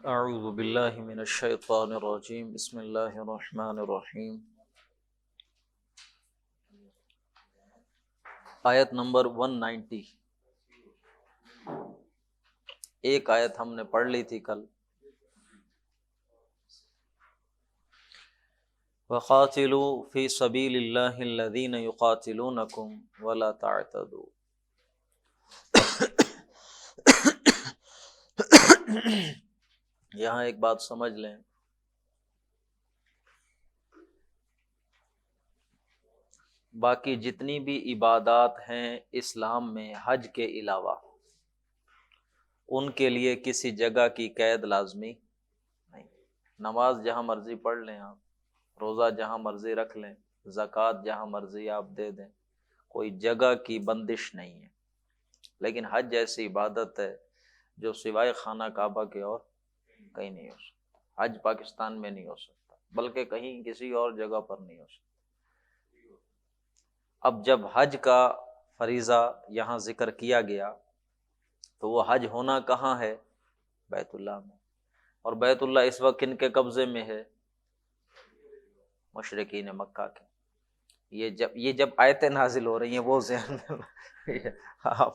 اعوذ باللہ من الشیطان الرجیم بسم اللہ الرحمن الرحیم۔ آیت نمبر 190، ایک آیت ہم نے پڑھ لی تھی کل۔ وَقَاتِلُوا فِي سَبِيلِ اللَّهِ الَّذِينَ يُقَاتِلُونَكُمْ وَلَا تَعْتَدُوا۔ یہاں ایک بات سمجھ لیں، باقی جتنی بھی عبادات ہیں اسلام میں حج کے علاوہ، ان کے لیے کسی جگہ کی قید لازمی نہیں۔ نماز جہاں مرضی پڑھ لیں آپ، روزہ جہاں مرضی رکھ لیں، زکوٰۃ جہاں مرضی آپ دے دیں، کوئی جگہ کی بندش نہیں ہے۔ لیکن حج ایسی عبادت ہے جو سوائے خانہ کعبہ کے اور کہیں نہیں ہو سکتا۔ حج پاکستان میں نہیں ہو سکتا، بلکہ کہیں کسی اور جگہ پر نہیں ہو سکتا۔ اب جب حج کا فریضہ یہاں ذکر کیا گیا تو وہ حج ہونا کہاں ہے؟ بیت اللہ میں۔ اور بیت اللہ اس وقت کن کے قبضے میں ہے؟ مشرکین مکہ کے۔ یہ جب آیتیں نازل ہو رہی ہیں وہ ذہن میں آپ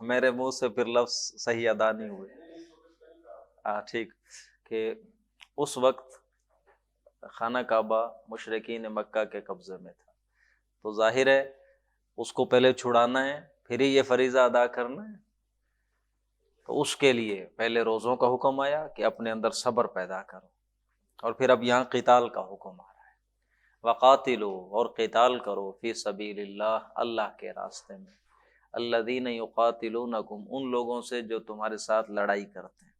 میرے منہ سے پھر لفظ صحیح ادا نہیں ہوئے۔ ٹھیک کہ اس وقت خانہ کعبہ مشرکین مکہ کے قبضے میں تھا، تو ظاہر ہے اس کو پہلے چھڑانا ہے، پھر ہی یہ فریضہ ادا کرنا ہے۔ تو اس کے لیے پہلے روزوں کا حکم آیا کہ اپنے اندر صبر پیدا کرو، اور پھر اب یہاں قتال کا حکم آ رہا ہے۔ وقاتلوا، اور قتال کرو، فی سبیل اللہ، اللہ کے راستے میں، الذین یقاتلونکم، ان لوگوں سے جو تمہارے ساتھ لڑائی کرتے ہیں،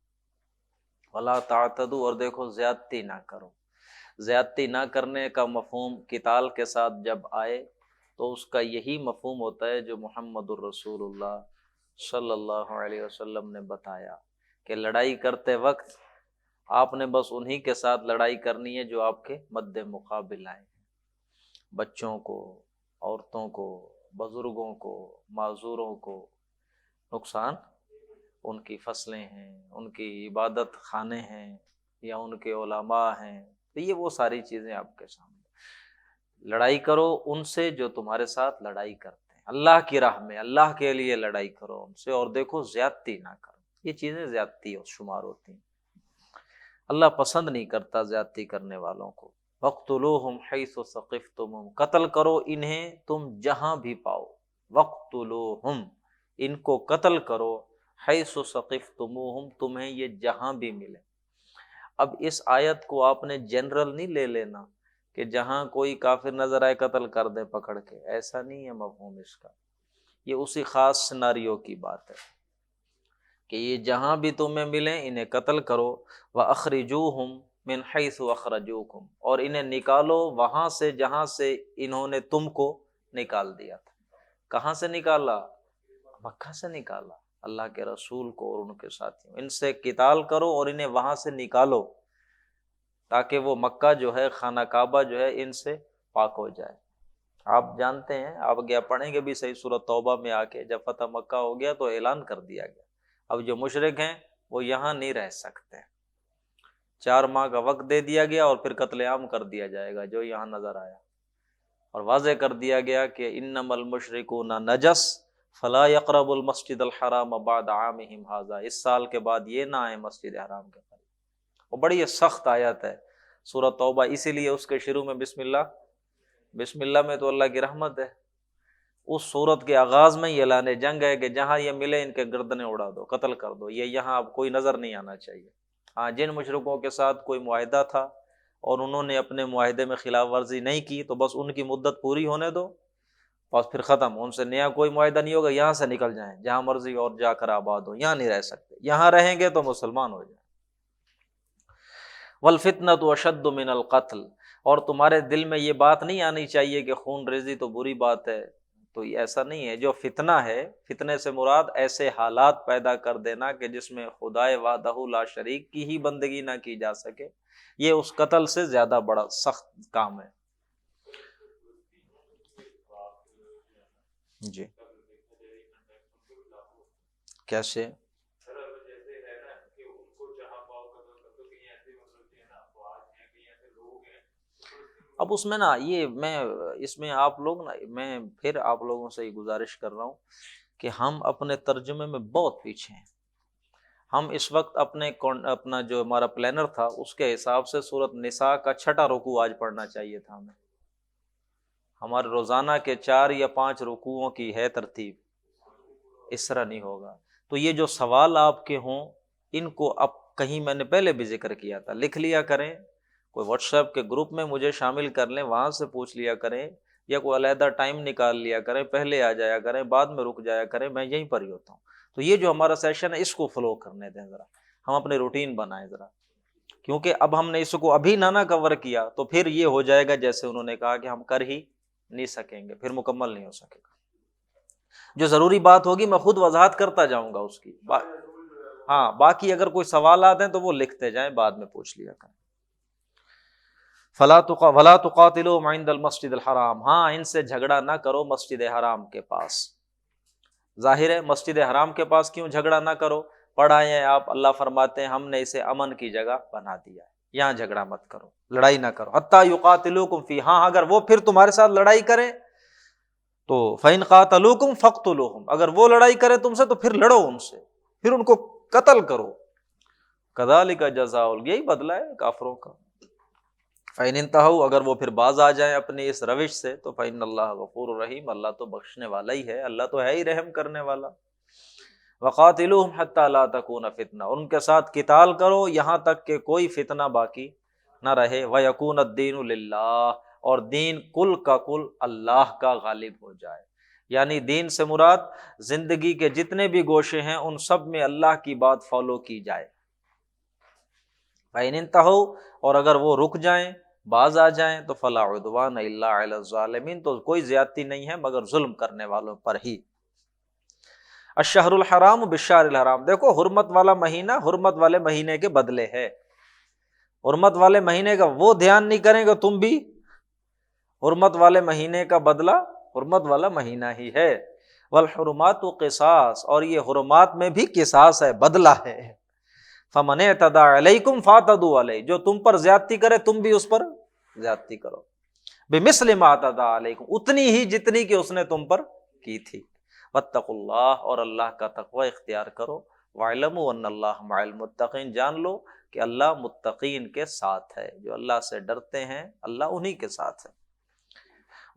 ولا تعتدوا، اور دیکھو زیادتی نہ کرو۔ زیادتی نہ کرنے کا مفہوم قتال کے ساتھ جب آئے تو اس کا یہی مفہوم ہوتا ہے جو محمد الرسول اللہ صلی اللہ علیہ وسلم نے بتایا کہ لڑائی کرتے وقت آپ نے بس انہی کے ساتھ لڑائی کرنی ہے جو آپ کے مد مقابل آئے، بچوں کو، عورتوں کو، بزرگوں کو، معذوروں کو۔ نقصان ان کی فصلیں ہیں، ان کی عبادت خانے ہیں، یا ان کے علماء ہیں، تو یہ وہ ساری چیزیں آپ کے سامنے۔ لڑائی کرو ان سے جو تمہارے ساتھ لڑائی کرتے ہیں، اللہ کی راہ میں، اللہ کے لیے لڑائی کرو ان سے، اور دیکھو زیادتی نہ کرو۔ یہ چیزیں زیادتی شمار ہوتی ہیں، اللہ پسند نہیں کرتا زیادتی کرنے والوں کو۔ وَاقْتُلُوهُمْ حَيْثُ ثَقِفْتُمُوهُمْ، قتل کرو انہیں تم جہاں بھی پاؤ۔ وَاقْتُلُوهُمْ، ان کو قتل کرو، حَيْثُ ثَقِفْتُمُوهُمْ، تمہیں یہ جہاں بھی ملے۔ اب اس آیت کو آپ نے جنرل نہیں لے لینا کہ جہاں کوئی کافر نظر آئے قتل کر دیں پکڑ کے، ایسا نہیں ہے مفہوم اس کا۔ یہ اسی خاص سیناریو کی بات ہے کہ یہ جہاں بھی تمہیں ملیں انہیں قتل کرو۔ وَأَخْرِجُوهُمْ مِنْ حَيْثُ أَخْرَجُوكُمْ، اور انہیں نکالو وہاں سے جہاں سے انہوں نے تم کو نکال دیا تھا۔ کہاں سے نکالا؟ مکہ سے نکالا، اللہ کے رسول کو اور ان کے ساتھیوں۔ ان سے قتال کرو اور انہیں وہاں سے نکالو تاکہ وہ مکہ جو ہے، خانہ کعبہ جو ہے، ان سے پاک ہو جائے۔ آپ جانتے ہیں، آپ گیا پڑھیں گے بھی صحیح سورۃ توبہ میں آ کے، جب فتح مکہ ہو گیا تو اعلان کر دیا گیا اب جو مشرک ہیں وہ یہاں نہیں رہ سکتے۔ 4 ماہ کا وقت دے دیا گیا اور پھر قتل عام کر دیا جائے گا جو یہاں نظر آیا، اور واضح کر دیا گیا کہ انما المشرکون نجس فلا يقربوا المسجد الحرام بعد عامهم هذا، اس سال کے بعد یہ نہ آئے مسجد حرام کے قریب۔ وہ بڑی سخت آیت ہے سورۃ توبہ، اسی لیے اس کے شروع میں بسم اللہ میں تو اللہ کی رحمت ہے۔ اس سورت کے آغاز میں یہ اعلان جنگ ہے کہ جہاں یہ ملے ان کے گردنیں اڑا دو، قتل کر دو، یہ یہاں اب کوئی نظر نہیں آنا چاہیے۔ ہاں، جن مشرکوں کے ساتھ کوئی معاہدہ تھا اور انہوں نے اپنے معاہدے میں خلاف ورزی نہیں کی تو بس ان کی مدت پوری ہونے دو، بس پھر ختم، ان سے نیا کوئی معاہدہ نہیں ہوگا، یہاں سے نکل جائیں جہاں مرضی اور جا کر آباد ہو، یہاں نہیں رہ سکتے، یہاں رہیں گے تو مسلمان ہو جائیں۔ والفتنة اشد من القتل، اور تمہارے دل میں یہ بات نہیں آنی چاہیے کہ خون ریزی تو بری بات ہے، تو یہ ایسا نہیں ہے۔ جو فتنہ ہے، فتنے سے مراد ایسے حالات پیدا کر دینا کہ جس میں خدائے وحدہ لا شریک کی ہی بندگی نہ کی جا سکے، یہ اس قتل سے زیادہ بڑا سخت کام ہے۔ جی کیسے؟ اب اس میں نا یہ میں اس میں آپ لوگ نا میں پھر آپ لوگوں سے یہ گزارش کر رہا ہوں کہ ہم اپنے ترجمے میں بہت پیچھے ہیں. ہم اس وقت اپنا جو ہمارا پلانر تھا اس کے حساب سے سورۃ نساء کا 6واں رکوع آج پڑھنا چاہیے تھا ہمیں. ہمارے روزانہ کے 4 یا 5 رکوعوں کی ہے ترتیب، اس طرح نہیں ہوگا. تو یہ جو سوال آپ کے ہوں ان کو اب کہیں میں نے پہلے بھی ذکر کیا تھا، لکھ لیا کریں، کوئی واٹس ایپ کے گروپ میں مجھے شامل کر لیں، وہاں سے پوچھ لیا کریں، یا کوئی علیحدہ ٹائم نکال لیا کریں، پہلے آ جایا کریں، بعد میں رک جایا کریں، میں یہیں پر ہی ہوتا ہوں. تو یہ جو ہمارا سیشن ہے اس کو فلو کرنے دیں ذرا، ہم اپنے روٹین بنائیں ذرا، کیونکہ اب ہم نے اس کو ابھی نہ کور کیا تو پھر یہ ہو جائے گا جیسے انہوں نے کہا کہ ہم کر ہی نہیں سکیں گے، پھر مکمل نہیں ہو سکے گا. جو ضروری بات ہوگی میں خود وضاحت کرتا جاؤں گا اس کی. ہاں باقی اگر کوئی سوالات ہیں تو وہ لکھتے جائیں، بعد میں پوچھ لیا کریں. ولا تقاتلوا عند المسجد الحرام، ہاں ان سے جھگڑا نہ کرو مسجد حرام کے پاس. ظاہر ہے مسجد حرام کے پاس کیوں جھگڑا نہ کرو؟ پڑھائے ہیں آپ، اللہ فرماتے ہیں ہم نے اسے امن کی جگہ بنا دیا ہے، یہاں جھگڑا مت کرو، لڑائی نہ کرو. حتی یقاتلوکم فی، ہاں اگر وہ پھر تمہارے ساتھ لڑائی کریں تو فإن قاتلوکم فاقتلوہم، اگر وہ لڑائی کریں تم سے تو پھر لڑو ان سے، پھر ان کو قتل کرو. کذالک جزاء، یہی بدلہ ہے کافروں کا. فإن انتہوا، اگر وہ پھر باز آ جائیں اپنی اس روش سے تو فإن اللہ غفور رحیم، اللہ تو بخشنے والا ہی ہے، اللہ تو ہے ہی رحم کرنے والا. وقاتلوہم حتی لا تکون فتنہ، ان کے ساتھ قتال کرو یہاں تک کہ کوئی فتنہ باقی نہ رہے. ویکون الدین للہ، اور دین کل کا کل اللہ کا غالب ہو جائے. یعنی دین سے مراد زندگی کے جتنے بھی گوشے ہیں ان سب میں اللہ کی بات فالو کی جائے. فإن انتہوا، اور اگر وہ رک جائیں، باز آ جائیں تو فلا عدوان الا علی الظالمین، تو کوئی زیادتی نہیں ہے مگر ظلم کرنے والوں پر ہی. الشہر الحرام بالشہر الحرام، دیکھو حرمت والا مہینہ حرمت والے مہینے کے بدلے ہے. حرمت والے مہینے کا وہ دھیان نہیں کریں گے تم بھی، حرمت والے مہینے کا بدلہ حرمت والا مہینہ ہی ہے. والحرمات قصاص، اور یہ حرمات میں بھی قصاص ہے، بدلہ ہے. فمن اعتدی علیکم فاعتدوا علیہ، جو تم پر زیادتی کرے تم بھی اس پر زیادتی کرو. بمثل ما اعتدی علیکم، اتنی ہی جتنی کہ اس نے تم پر کی تھی. واتقوا اللہ، اور اللہ کا تقوی اختیار کرو. واعلموا ان اللہ مع المتقین، جان لو کہ اللہ متقین کے ساتھ ہے، جو اللہ سے ڈرتے ہیں اللہ انہی کے ساتھ ہے.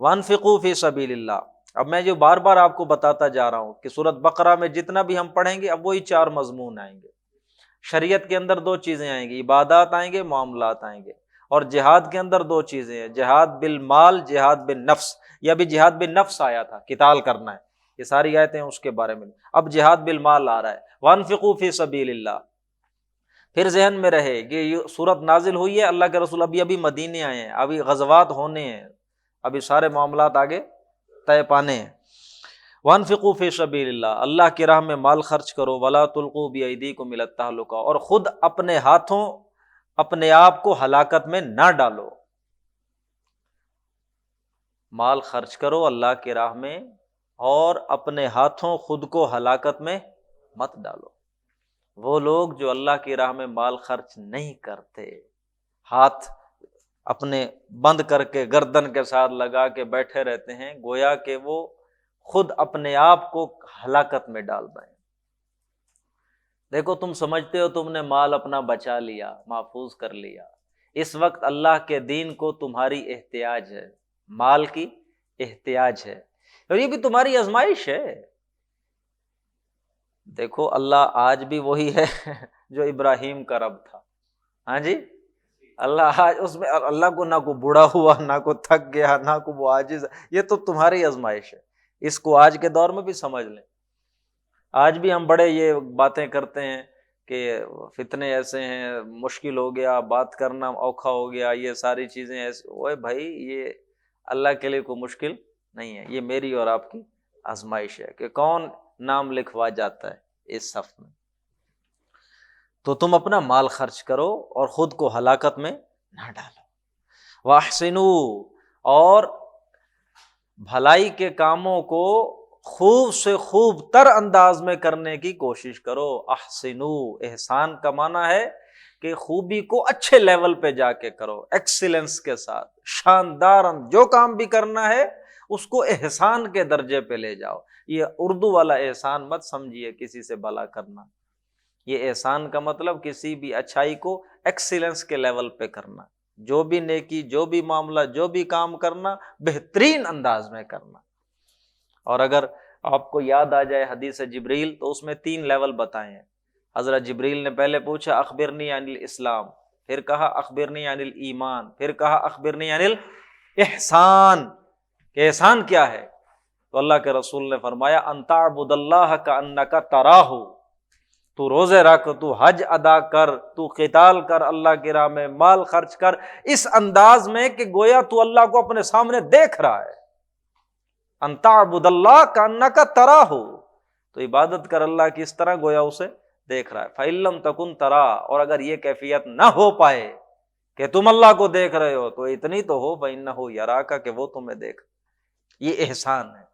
وانفقوا فی سبیل اللہ، اب میں جو بار بار آپ کو بتاتا جا رہا ہوں کہ سورۃ بقرہ میں جتنا بھی ہم پڑھیں گے اب وہی 4 مضمون آئیں گے. شریعت کے اندر 2 چیزیں آئیں گی، عبادات آئیں گے، معاملات آئیں گے. اور جہاد کے اندر 2 چیزیں ہیں، جہاد بالمال، جہاد بالنفس. یا بھی جہاد بالنفس آیا تھا، قتال کرنا ہے، یہ ساری آیتیں اس کے بارے میں. اب جہاد بالمال آ رہا ہے، وانفقوا فی سبیل اللہ. پھر ذہن میں رہے کہ یہ صورت نازل ہوئی ہے، اللہ کے رسول ابھی مدینے آئے ہیں، ابھی غزوات ہونے ہیں، ابھی سارے معاملات آگے طے پانے ہیں. وانفقوا فی سبیل اللہ، اللہ کی راہ میں مال خرچ کرو. ولا تلقوا بایدیکم الی التہلکہ، اور خود اپنے ہاتھوں اپنے آپ کو ہلاکت میں نہ ڈالو. مال خرچ کرو اللہ کی راہ میں اور اپنے ہاتھوں خود کو ہلاکت میں مت ڈالو. وہ لوگ جو اللہ کی راہ میں مال خرچ نہیں کرتے، ہاتھ اپنے بند کر کے گردن کے ساتھ لگا کے بیٹھے رہتے ہیں، گویا کہ وہ خود اپنے آپ کو ہلاکت میں ڈال رہے ہیں. دیکھو تم سمجھتے ہو تم نے مال اپنا بچا لیا، محفوظ کر لیا، اس وقت اللہ کے دین کو تمہاری احتیاج ہے، مال کی احتیاج ہے، اور یہ بھی تمہاری آزمائش ہے. دیکھو اللہ آج بھی وہی ہے جو ابراہیم کا رب تھا. ہاں جی، اللہ آج اس میں اللہ کو نہ کو بوڑھا ہوا، نہ کو تھک گیا، نہ کو وہ عاجز. یہ تو تمہاری آزمائش ہے، اس کو آج کے دور میں بھی سمجھ لیں. آج بھی ہم بڑے یہ باتیں کرتے ہیں کہ فتنے ایسے ہیں، مشکل ہو گیا، بات کرنا اوکھا ہو گیا، یہ ساری چیزیں ایسے. اوے بھائی یہ اللہ کے لیے کوئی مشکل نہیں ہے، یہ میری اور آپ کی آزمائش ہے کہ کون نام لکھوا جاتا ہے اس صف میں. تو تم اپنا مال خرچ کرو اور خود کو ہلاکت میں نہ ڈالو. واحسنوا، اور بھلائی کے کاموں کو خوب سے خوب تر انداز میں کرنے کی کوشش کرو۔ احسنو، احسان کا معنی ہے کہ خوبی کو اچھے لیول پہ جا کے کرو، ایکسیلنس کے ساتھ، شاندار جو کام بھی کرنا ہے اس کو احسان کے درجے پہ لے جاؤ۔ یہ اردو والا احسان مت سمجھیے کسی سے بھلا کرنا، یہ احسان کا مطلب کسی بھی اچھائی کو ایکسیلنس کے لیول پہ کرنا، جو بھی نیکی، جو بھی معاملہ، جو بھی کام کرنا بہترین انداز میں کرنا۔ اور اگر آپ کو یاد آ جائے حدیث جبریل، تو اس میں 3 لیول بتائے ہیں۔ حضرت جبریل نے پہلے پوچھا اخبرنی عن الاسلام، پھر کہا اخبرنی عن الایمان، پھر کہا اخبرنی عن الاحسان، کہ احسان کیا ہے؟ تو اللہ کے رسول نے فرمایا ان تعبد اللہ کأنک تراہ، تو روزے رکھ، تو حج ادا کر، تو قتال کر اللہ کی راہ میں، مال خرچ کر اس انداز میں کہ گویا تو اللہ کو اپنے سامنے دیکھ رہا ہے۔ ان تعبد اللہ کأنک تراہ، تو عبادت کر اللہ کی اس طرح گویا اسے دیکھ رہا ہے۔ فإن لم تکن تراہ، اور اگر یہ کیفیت نہ ہو پائے کہ تم اللہ کو دیکھ رہے ہو، تو اتنی تو ہو فإنہ یراک، کہ وہ تمہیں دیکھ۔ یہ احسان ہے۔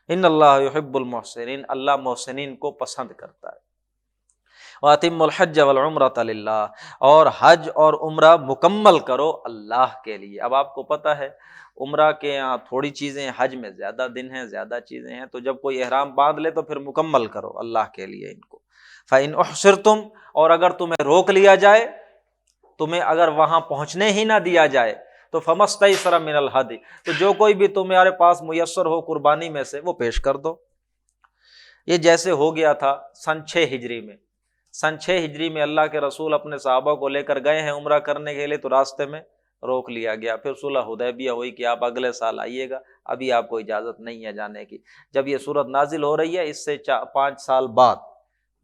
ان اللہ یحب المحسنین، اللہ محسنین کو پسند کرتا ہے۔ وَأَتِمُّ الْحَجَّ وَالْعُمْرَةَ لِلَّهِ، اور حج اور عمرہ مکمل کرو اللہ کے لیے۔ اب آپ کو پتہ ہے عمرہ کے یہاں تھوڑی چیزیں، حج میں زیادہ دن ہیں، زیادہ چیزیں ہیں، تو جب کوئی احرام باندھ لے تو پھر مکمل کرو اللہ کے لیے ان کو۔ فَإِنْ أُحْصِرْتُمْ، اور اگر تمہیں روک لیا جائے، تمہیں اگر وہاں پہنچنے ہی نہ دیا جائے، تو فَمَا اسْتَيْسَرَ مِنَ الْهَدْيِ، تو جو کوئی بھی تمہارے پاس میسر ہو قربانی میں سے وہ پیش کر دو۔ یہ جیسے ہو گیا تھا سن 6 ہجری میں۔ سن 6 ہجری میں اللہ کے رسول اپنے صحابہ کو لے کر گئے ہیں عمرہ کرنے کے لیے، تو راستے میں روک لیا گیا۔ پھر صلح حدیبیہ ہوئی کہ آپ اگلے سال آئیے گا، ابھی آپ کو اجازت نہیں ہے جانے کی۔ جب یہ صورت نازل ہو رہی ہے، اس سے 5 سال بعد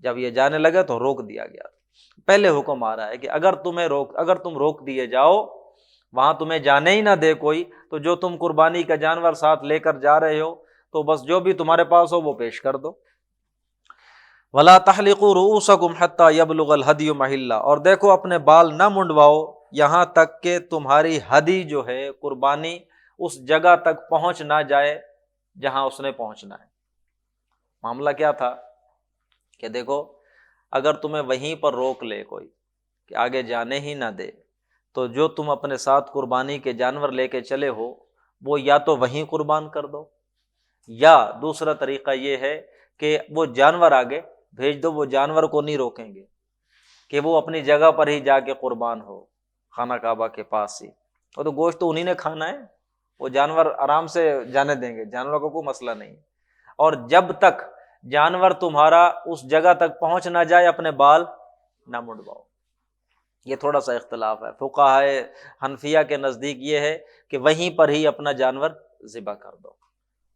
جب یہ جانے لگے تو روک دیا گیا۔ پہلے حکم آ رہا ہے کہ اگر تم روک دیے جاؤ، وہاں تمہیں جانے ہی نہ دے کوئی، تو جو تم قربانی کا جانور ساتھ لے کر جا رہے ہو، تو بس جو بھی تمہارے پاس ہو وہ پیش کر دو۔ وَلَا تَحْلِقُوا رُؤُوسَكُمْ حَتَّى يَبْلُغَ الْهَدْيُ مَحِلَّهُ، اور دیکھو اپنے بال نہ منڈواؤ یہاں تک کہ تمہاری ہدی جو ہے قربانی اس جگہ تک پہنچ نہ جائے جہاں اس نے پہنچنا ہے۔ معاملہ کیا تھا کہ دیکھو اگر تمہیں وہیں پر روک لے کوئی کہ آگے جانے ہی نہ دے، تو جو تم اپنے ساتھ قربانی کے جانور لے کے چلے ہو وہ یا تو وہیں قربان کر دو، یا دوسرا طریقہ یہ ہے کہ وہ جانور آگے بھیج دو، وہ جانور کو نہیں روکیں گے کہ وہ اپنی جگہ پر ہی جا کے قربان ہو، خانہ کعبہ کے پاس ہی۔ وہ تو گوشت تو انہی نے کھانا ہے، وہ جانور آرام سے جانے دیں گے، جانوروں کو کوئی مسئلہ نہیں ہے۔ اور جب تک جانور تمہارا اس جگہ تک پہنچ نہ جائے اپنے بال نہ منڈواؤ۔ یہ تھوڑا سا اختلاف ہے، فقہاء حنفیہ کے نزدیک یہ ہے کہ وہیں پر ہی اپنا جانور ذبح کر دو،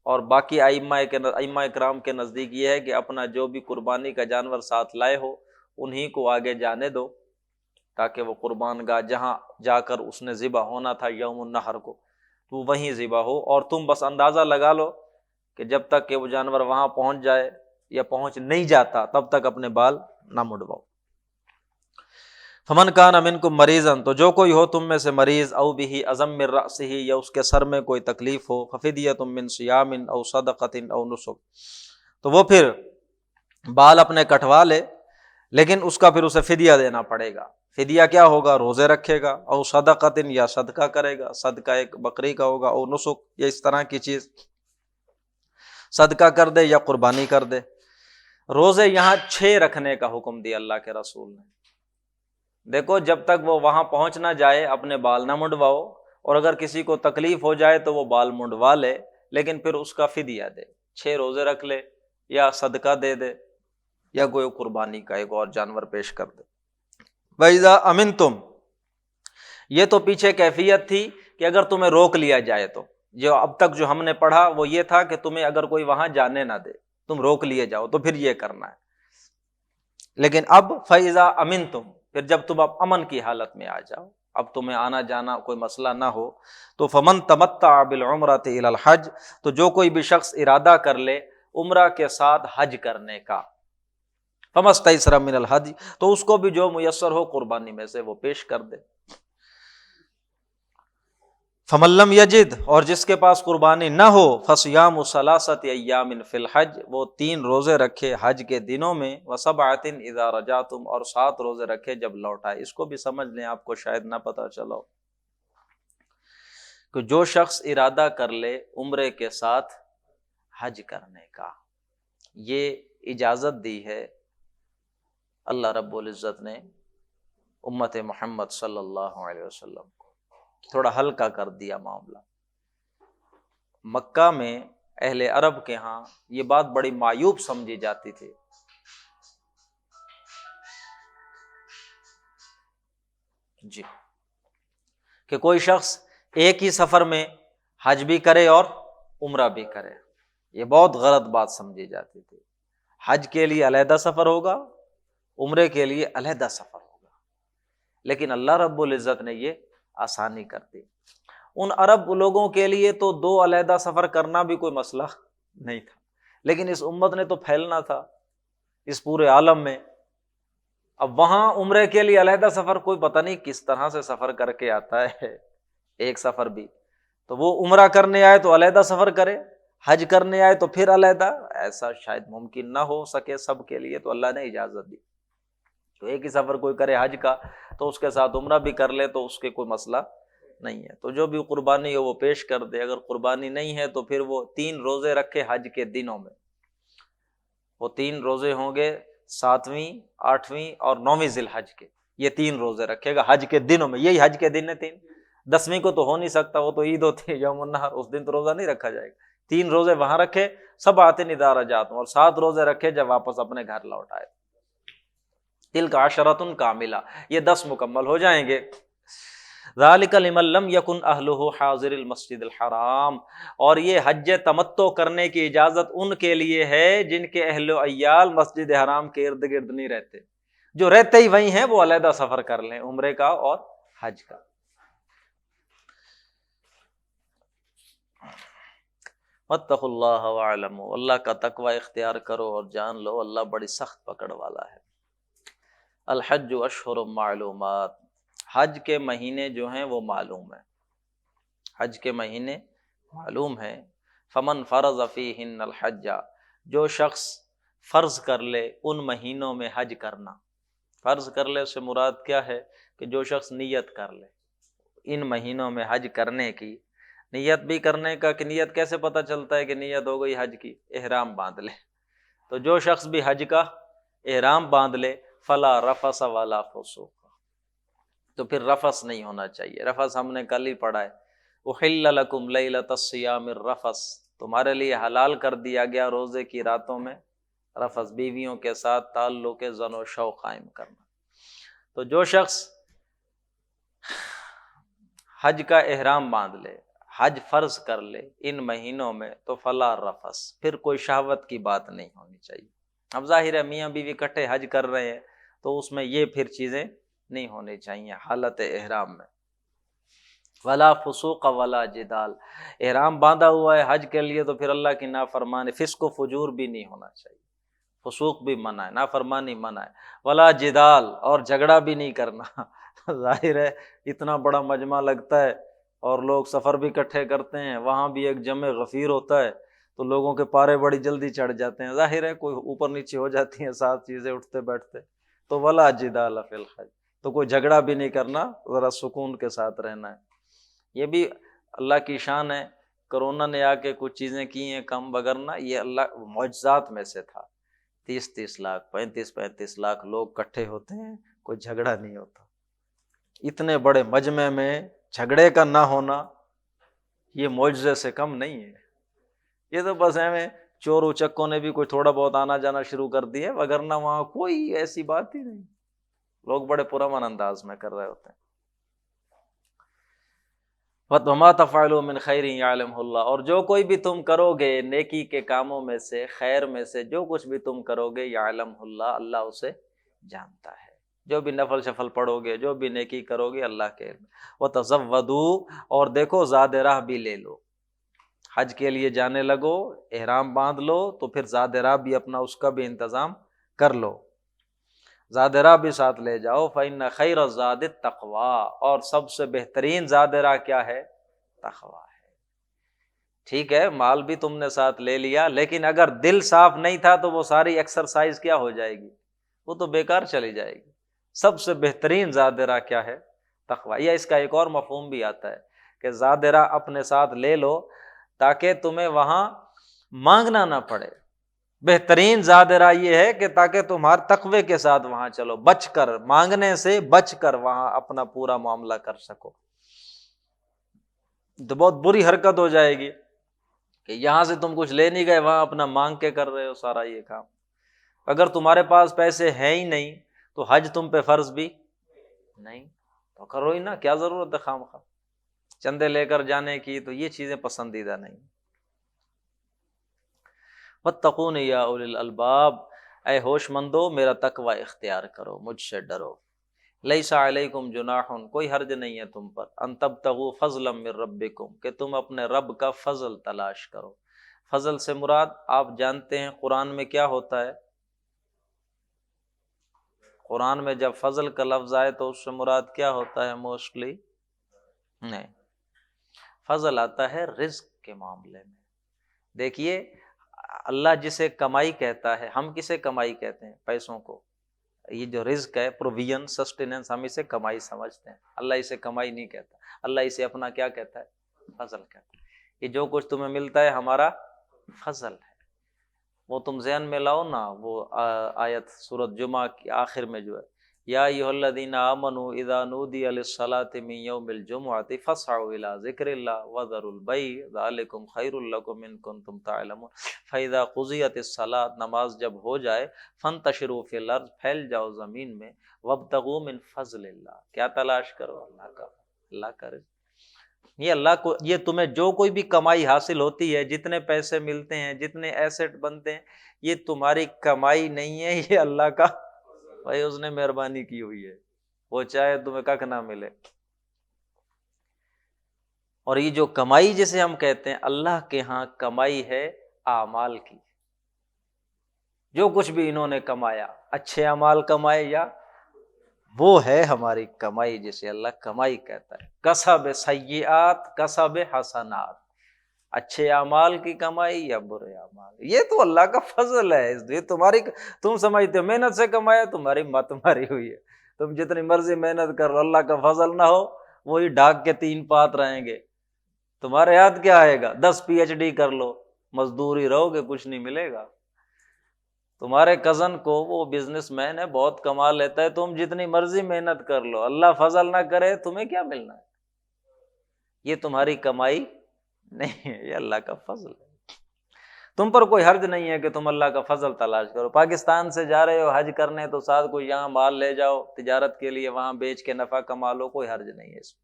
اور باقی ائمہ اکرام کے نزدیک یہ ہے کہ اپنا جو بھی قربانی کا جانور ساتھ لائے ہو انہی کو آگے جانے دو، تاکہ وہ قربان گاہ جہاں جا کر اس نے ذبح ہونا تھا یوم النحر کو، تو وہیں ذبح ہو، اور تم بس اندازہ لگا لو کہ جب تک کہ وہ جانور وہاں پہنچ جائے یا پہنچ نہیں جاتا تب تک اپنے بال نہ منڈواؤ۔ فمن کان منکم مریضا، تو جو کوئی ہو تم میں سے مریض، او بہ اذی من رأسہ، یا اس کے سر میں کوئی تکلیف ہو، ففدیۃ من صیام او صدقۃ او نسک، تو وہ پھر بال اپنے کٹوا لے، لیکن اس کا پھر اسے فدیہ دینا پڑے گا۔ فدیہ کیا ہوگا؟ روزے رکھے گا، او صدقۃ، یا صدقہ کرے گا، صدقہ ایک بکری کا ہوگا، او نسک، یا اس طرح کی چیز صدقہ کر دے یا قربانی کر دے۔ روزے یہاں 6 رکھنے کا حکم دیا اللہ کے رسول نے۔ دیکھو جب تک وہ وہاں پہنچ نہ جائے اپنے بال نہ منڈواؤ، اور اگر کسی کو تکلیف ہو جائے تو وہ بال منڈوا لے، لیکن پھر اس کا فدیہ دے، 6 روزے رکھ لے، یا صدقہ دے دے، یا کوئی قربانی کا ایک اور جانور پیش کر دے۔ وَإِذَا أَمِنْتُمْ، یہ تو پیچھے کیفیت تھی کہ اگر تمہیں روک لیا جائے تو، جو اب تک جو ہم نے پڑھا وہ یہ تھا کہ تمہیں اگر کوئی وہاں جانے نہ دے، تم روک لیے جاؤ تو پھر یہ کرنا ہے۔ لیکن اب فَإِذَا أَمِنْتُمْ، پھر جب تم اب امن کی حالت میں آ جاؤ، اب تمہیں آنا جانا کوئی مسئلہ نہ ہو، تو فَمَن تَمَتَّعَ بِالْعُمْرَةِ إِلَى الْحَجِّ، تو جو کوئی بھی شخص ارادہ کر لے عمرہ کے ساتھ حج کرنے کا، فَمَا اسْتَيْسَرَ مِنَ الْهَدْيِ، تو اس کو بھی جو میسر ہو قربانی میں سے وہ پیش کر دے۔ فمن لم یجد، اور جس کے پاس قربانی نہ ہو، فصیام ثلاثۃ ایام فی الحج، وہ 3 روزے رکھے حج کے دنوں میں، وسبعۃ اذا رجعتم، اور 7 روزے رکھے جب لوٹ آئے۔ اس کو بھی سمجھ لیں، آپ کو شاید نہ پتہ چلا ہو کہ جو شخص ارادہ کر لے عمرے کے ساتھ حج کرنے کا، یہ اجازت دی ہے اللہ رب العزت نے امت محمد صلی اللہ علیہ وسلم کو، تھوڑا ہلکا کر دیا معاملہ۔ مکہ میں اہل عرب کے ہاں یہ بات بڑی معیوب سمجھی جاتی تھی، جی، کہ کوئی شخص ایک ہی سفر میں حج بھی کرے اور عمرہ بھی کرے، یہ بہت غلط بات سمجھی جاتی تھی۔ حج کے لیے علیحدہ سفر ہوگا، عمرے کے لیے علیحدہ سفر ہوگا، لیکن اللہ رب العزت نے یہ آسانی کر دی۔ ان عرب لوگوں کے لیے تو 2 علیحدہ سفر کرنا بھی کوئی مسئلہ نہیں تھا، لیکن اس امت نے تو پھیلنا تھا اس پورے عالم میں۔ اب وہاں عمرے کے لیے علیحدہ سفر کوئی پتہ نہیں کس طرح سے سفر کر کے آتا ہے، ایک سفر بھی، تو وہ عمرہ کرنے آئے تو علیحدہ سفر کرے، حج کرنے آئے تو پھر علیحدہ، ایسا شاید ممکن نہ ہو سکے سب کے لیے، تو اللہ نے اجازت دی۔ تو ایک ہی سفر کوئی کرے حج کا تو اس کے ساتھ عمرہ بھی کر لے تو اس کے کوئی مسئلہ نہیں ہے، تو جو بھی قربانی ہو وہ پیش کر دے۔ اگر قربانی نہیں ہے تو پھر وہ 3 روزے رکھے حج کے دنوں میں، وہ 3 روزے ہوں گے 7ویں، 8ویں اور 9ویں ذی الحج کے، یہ 3 روزے رکھے گا حج کے دنوں میں، یہی حج کے دن ہیں 3۔ 10ویں کو تو ہو نہیں سکتا، وہ تو عید ہوتی ہے یوم النحر، اس دن تو روزہ نہیں رکھا جائے گا۔ 3 روزے وہاں رکھے، 7 اذا رجعتم، اور 7 روزے رکھے جب واپس اپنے گھر لوٹ آئے۔ تلک عشرۃ کاملہ، یہ 10 مکمل ہو جائیں گے۔ ذالک لمن لم یکن اہلہ حاضر المسجد الحرام، اور یہ حج تمتع کرنے کی اجازت ان کے لیے ہے جن کے اہل و عیال مسجد حرام کے ارد گرد نہیں رہتے، جو رہتے ہی وہیں ہیں وہ علیحدہ سفر کر لیں عمرے کا اور حج کا۔ واتقوا اللہ واعلموا، اللہ کا تقوی اختیار کرو اور جان لو اللہ بڑی سخت پکڑ والا ہے۔ الحج اشہر معلومات، حج کے مہینے جو ہیں وہ معلوم ہیں، حج کے مہینے معلوم ہیں۔ فمن فرض فیہن الحج، جو شخص فرض کر لے ان مہینوں میں حج کرنا، فرض کر لے سے مراد کیا ہے کہ جو شخص نیت کر لے ان مہینوں میں حج کرنے کی، نیت بھی کرنے کا، کہ نیت کیسے پتہ چلتا ہے کہ نیت ہو گئی حج کی؟ احرام باندھ لے، تو جو شخص بھی حج کا احرام باندھ لے، فلا رفث ولا فسوق، تو پھر رفث نہیں ہونا چاہیے۔ رفث ہم نے کل ہی پڑھا ہے، احل لکم لیلۃ الصیام الرفث، تمہارے لیے حلال کر دیا گیا روزے کی راتوں میں رفث، بیویوں کے ساتھ تعلق زن و شو قائم کرنا۔ تو جو شخص حج کا احرام باندھ لے، حج فرض کر لے ان مہینوں میں، تو فلا رفث، پھر کوئی شہوت کی بات نہیں ہونی چاہیے۔ اب ظاہر ہے میاں بیوی اکٹھے حج کر رہے ہیں تو اس میں یہ پھر چیزیں نہیں ہونی چاہیے حالت احرام میں۔ ولا فسوق ولا جدال، احرام باندھا ہوا ہے حج کے لیے تو پھر اللہ کی نافرمانی، فسق و فجور بھی نہیں ہونا چاہیے، فسوق بھی منع ہے، نافرمانی منع ہے۔ ولا جدال، اور جھگڑا بھی نہیں کرنا۔ ظاہر ہے اتنا بڑا مجمع لگتا ہے اور لوگ سفر بھی اکٹھے کرتے ہیں، وہاں بھی ایک جمع غفیر ہوتا ہے تو لوگوں کے پارے بڑی جلدی چڑھ جاتے ہیں، ظاہر ہے کوئی اوپر نیچے ہو جاتی ہیں 7 چیزیں اٹھتے بیٹھتے، تو ولا جدال فی الحج، تو کوئی جھگڑا بھی نہیں کرنا، ذرا سکون کے ساتھ رہنا ہے۔ یہ بھی اللہ کی شان ہے، کرونا نے آ کے کچھ چیزیں کی ہیں کم وگرنہ یہ اللہ معجزات میں سے تھا۔ 30 لاکھ 35 لاکھ لوگ اکٹھے ہوتے ہیں، کوئی جھگڑا نہیں ہوتا۔ اتنے بڑے مجمع میں جھگڑے کا نہ ہونا یہ معجزے سے کم نہیں ہے۔ یہ تو بس ہمیں چور اچکوں نے بھی کوئی تھوڑا بہت آنا جانا شروع کر دیا، وگرنہ وہاں کوئی ایسی بات ہی نہیں، لوگ بڑے پرامن انداز میں کر رہے ہوتے ہیں۔ وَمَا تَفْعَلُوا مِنْ خَيْرٍ يَعْلَمْهُ اللَّهُ، اور جو کوئی بھی تم کرو گے نیکی کے کاموں میں سے، خیر میں سے، جو کچھ بھی تم کرو گے، يَعْلَمْهُ اللَّهُ، اللہ اسے جانتا ہے۔ جو بھی نفل شفل پڑھو گے، جو بھی نیکی کرو گے، اللہ کے علم۔ وَتَزَوَّدُوا، اور دیکھو زاد راہ بھی لے لو، حج کے لیے جانے لگو، احرام باندھ لو تو پھر زاد راہ بھی اپنا اس کا بھی انتظام کر لو، زاد راہ بھی ساتھ لے جاؤ۔ فَإِنَّ خَيْرَ الزَّادِ التَّقْوَىٰ، اور سب سے بہترین زاد راہ کیا ہے؟ تقویٰ ہے۔ ٹھیک ہے مال بھی تم نے ساتھ لے لیا، لیکن اگر دل صاف نہیں تھا تو وہ ساری ایکسرسائز کیا ہو جائے گی، وہ تو بیکار چلی جائے گی۔ سب سے بہترین زادرہ کیا ہے؟ تقویٰ۔ یا اس کا ایک اور مفہوم بھی آتا ہے کہ زادرہ اپنے ساتھ لے لو تاکہ تمہیں وہاں مانگنا نہ پڑے۔ بہترین زادرہ یہ ہے کہ تاکہ تمہارے تقوی کے ساتھ وہاں چلو، بچ کر، مانگنے سے بچ کر وہاں اپنا پورا معاملہ کر سکو۔ تو بہت بری حرکت ہو جائے گی کہ یہاں سے تم کچھ لے نہیں گئے، وہاں اپنا مانگ کے کر رہے ہو سارا یہ کام۔ اگر تمہارے پاس پیسے ہیں ہی نہیں تو حج تم پہ فرض بھی نہیں، تو کرو ہی نا، کیا ضرورت ہے خام خواہ چندے لے کر جانے کی؟ تو یہ چیزیں پسندیدہ نہیں۔ واتقون یا اولی الالباب، اے ہوش مندو میرا تقوی اختیار کرو، مجھ سے ڈرو۔ لیس علیکم جناح، کوئی حرج نہیں ہے تم پر، ان تبتغوا فضلا من ربکم، کہ تم اپنے رب کا فضل تلاش کرو۔ فضل سے مراد آپ جانتے ہیں قرآن میں کیا ہوتا ہے؟ قرآن میں جب فضل کا لفظ آئے تو اس سے مراد کیا ہوتا ہے موسٹلی؟ نہیں، فضل آتا ہے رزق کے معاملے میں۔ دیکھیے اللہ جسے کمائی کہتا ہے، ہم کسے کمائی کہتے ہیں؟ پیسوں کو۔ یہ جو رزق ہے، پروویژن، سسٹیننس، ہم اسے کمائی سمجھتے ہیں، اللہ اسے کمائی نہیں کہتا، اللہ اسے اپنا کیا کہتا ہے؟ فضل کہتا ہے۔ یہ جو کچھ تمہیں ملتا ہے ہمارا فضل ہے۔ وہ تم ذہن میں لاؤ نا، وہ آیت سورۃ جمعہ کی آخر میں جو ہے، یا ایھا الذین آمنوا اذا نودی للصلاۃ من یوم الجمعۃ فاسعوا الی ذکر اللہ وذروا البیع ذلکم خیر لکم ان کنتم تعلمون فاذا قضیت الصلاۃ، نماز جب ہو جائے، فانتشروا فی الارض، پھیل جاؤ زمین میں، وابتغوا من فضل اللہ، کیا تلاش کرو؟ اللہ کا رزق۔ یہ اللہ کو، یہ تمہیں جو کوئی بھی کمائی حاصل ہوتی ہے، جتنے پیسے ملتے ہیں، جتنے ایسٹ بنتے ہیں، یہ تمہاری کمائی نہیں ہے، یہ اللہ کا، بھائی اس نے مہربانی کی ہوئی ہے، وہ چاہے تمہیں کک نہ ملے۔ اور یہ جو کمائی جسے ہم کہتے ہیں، اللہ کے ہاں کمائی ہے اعمال کی۔ جو کچھ بھی انہوں نے کمایا، اچھے اعمال کمائے، یا وہ ہے ہماری کمائی جسے اللہ کمائی کہتا ہے۔ کسب سیئات کسب حسنات، اچھے اعمال کی کمائی یا برے اعمال، یہ تو اللہ کا فضل ہے۔ یہ تمہاری، تم سمجھتے ہو محنت سے کمایا، تمہاری مت ماری ہوئی ہے، تم جتنی مرضی محنت کر لو، اللہ کا فضل نہ ہو، وہی ڈھاک کے 3 پات رہیں گے، تمہارے ہاتھ کیا آئے گا؟ 10 PhD کر لو، مزدوری رہو گے، کچھ نہیں ملے گا۔ تمہارے کزن کو، وہ بزنس مین ہے، بہت کما لیتا ہے، تم جتنی مرضی محنت کر لو، اللہ فضل نہ کرے، تمہیں کیا ملنا ہے؟ یہ تمہاری کمائی نہیں ہے، یہ اللہ کا فضل ہے۔ تم پر کوئی حرج نہیں ہے کہ تم اللہ کا فضل تلاش کرو۔ پاکستان سے جا رہے ہو حج کرنے تو ساتھ کوئی یہاں مال لے جاؤ تجارت کے لیے، وہاں بیچ کے نفع کما لو، کوئی حرج نہیں ہے اس میں۔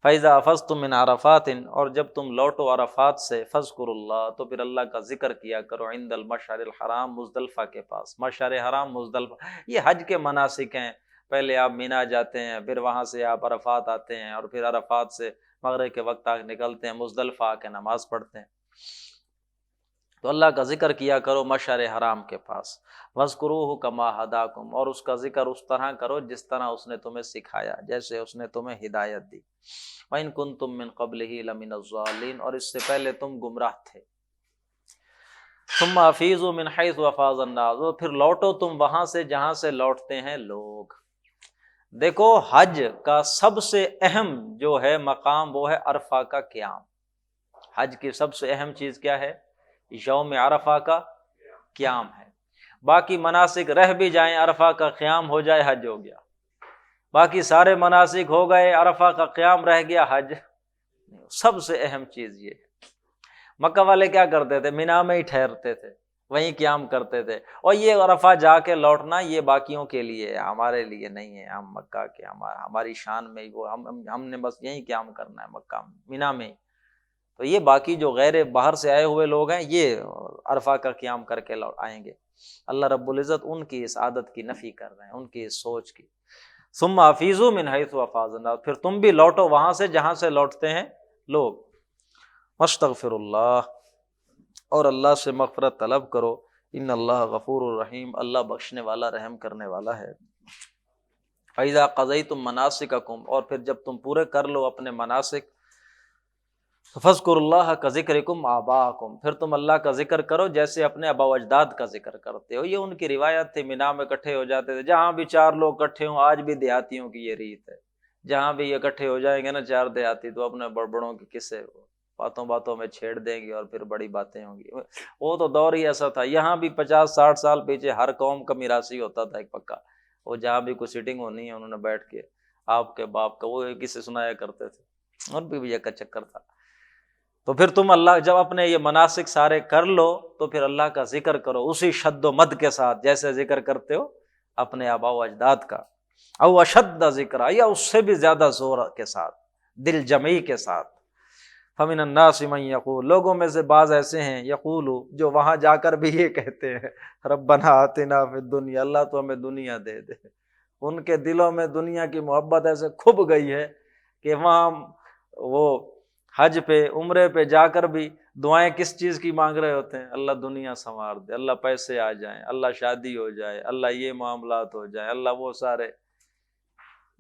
فَإِذَا أَفَضْتُم مِّنْ عَرَفَاتٍ، اور جب تم لوٹو عرفات سے، فاذکروا اللہ، تو پھر اللہ کا ذکر کیا کرو، عند المشعر الحرام، مزدلفہ کے پاس۔ مشعر حرام مزدلفہ، یہ حج کے مناسک ہیں۔ پہلے آپ مینا جاتے ہیں، پھر وہاں سے آپ عرفات آتے ہیں، اور پھر عرفات سے مغرب کے وقت تک نکلتے ہیں، مزدلفہ آ کے نماز پڑھتے ہیں۔ تو اللہ کا ذکر کیا کرو مشعر حرام کے پاس۔ وَاذْكُرُوهُ كَمَا هَدَاكُمْ، اور اس کا ذکر اس طرح کرو جس طرح اس نے تمہیں سکھایا، جیسے اس نے تمہیں ہدایت دی۔ وَإِن كُنتُم مِّن قَبْلِهِ لَمِنَ الضَّالِّينَ، اور اس سے پہلے تم گمراہ تھے۔ ثُمَّ أَفِيضُوا مِنْ حَيْثُ أَفَاضَ النَّاسُ، اور پھر لوٹو تم وہاں سے جہاں سے لوٹتے ہیں لوگ۔ دیکھو حج کا سب سے اہم جو ہے مقام، وہ ہے عرفہ کا قیام۔ حج کی سب سے اہم چیز کیا ہے؟ یوم عرفہ کا قیام ہے۔ باقی مناسک رہ بھی جائیں، عرفہ کا قیام ہو جائے، حج ہو گیا۔ باقی سارے مناسک ہو گئے، عرفہ کا قیام رہ گیا، حج۔ سب سے اہم چیز یہ ہے۔ مکہ والے کیا کرتے تھے؟ مینا میں ہی ٹھہرتے تھے، وہیں قیام کرتے تھے، اور یہ عرفہ جا کے لوٹنا یہ باقیوں کے لیے ہے، ہمارے لیے نہیں ہے۔ ہم مکہ کے، ہماری شان میں وہ ہم نے بس یہیں قیام کرنا ہے، مکہ میں، مینا میں ہی۔ تو یہ باقی جو غیر باہر سے آئے ہوئے لوگ ہیں، یہ عرفہ کا قیام کر کے آئیں گے۔ اللہ رب العزت ان کی اس عادت کی نفی کر رہے ہیں، ان کی اس سوچ کی۔ ثم افیضوا من حیث افاض الناس، پھر تم بھی لوٹو وہاں سے جہاں سے لوٹتے ہیں لوگ۔ واستغفر اللہ، اور اللہ سے مغفرت طلب کرو، ان اللہ غفور الرحیم، اللہ بخشنے والا رحم کرنے والا ہے۔ فاذا قضیتم مناسککم، اور پھر جب تم پورے کر لو اپنے مناسک، فَاذْكُرُوا اللَّهَ كَذِكْرِكُمْ آبَاءَكُمْ، پھر تم اللہ کا ذکر کرو جیسے اپنے آباء و اجداد کا ذکر کرتے ہو۔ یہ ان کی روایت تھی، مینا میں اکٹھے ہو جاتے تھے، جہاں بھی چار لوگ اکٹھے ہوں، آج بھی دیہاتیوں کی یہ ریت ہے، جہاں بھی اکٹھے ہو جائیں گے نا چار دیہاتی، تو اپنے بڑوں کے قصے باتوں باتوں میں چھیڑ دیں گے اور پھر بڑی باتیں ہوں گی۔ وہ تو دور ہی ایسا تھا، یہاں بھی 50-60 سال پیچھے ہر قوم کا میراثی ہوتا تھا ایک پکا، وہ جہاں بھی کوئی سیٹنگ ہونی ہے انہوں نے بیٹھ کے آپ کے باپ کا وہ کسے سنایا کرتے تھے، اور بھی ایک چکر تھا۔ تو پھر تم اللہ جب اپنے یہ مناسک سارے کر لو تو پھر اللہ کا ذکر کرو اسی شد و مد کے ساتھ جیسے ذکر کرتے ہو اپنے آباء و اجداد کا، او اشد ذکر، یا اس سے بھی زیادہ زور کے ساتھ، دل جمعی کے ساتھ۔ فمن الناس من یقول، لوگوں میں سے بعض ایسے ہیں یقول جو وہاں جا کر بھی یہ کہتے ہیں ربنا آتنا فی الدنیا، اللہ تو ہمیں دنیا دے دے۔ ان کے دلوں میں دنیا کی محبت ایسے کھب گئی ہے کہ وہاں وہ حج پہ عمرے پہ جا کر بھی دعائیں کس چیز کی مانگ رہے ہوتے ہیں؟ اللہ دنیا سنوار دے، اللہ پیسے آ جائیں، اللہ شادی ہو جائے، اللہ یہ معاملات ہو جائیں، اللہ وہ سارے۔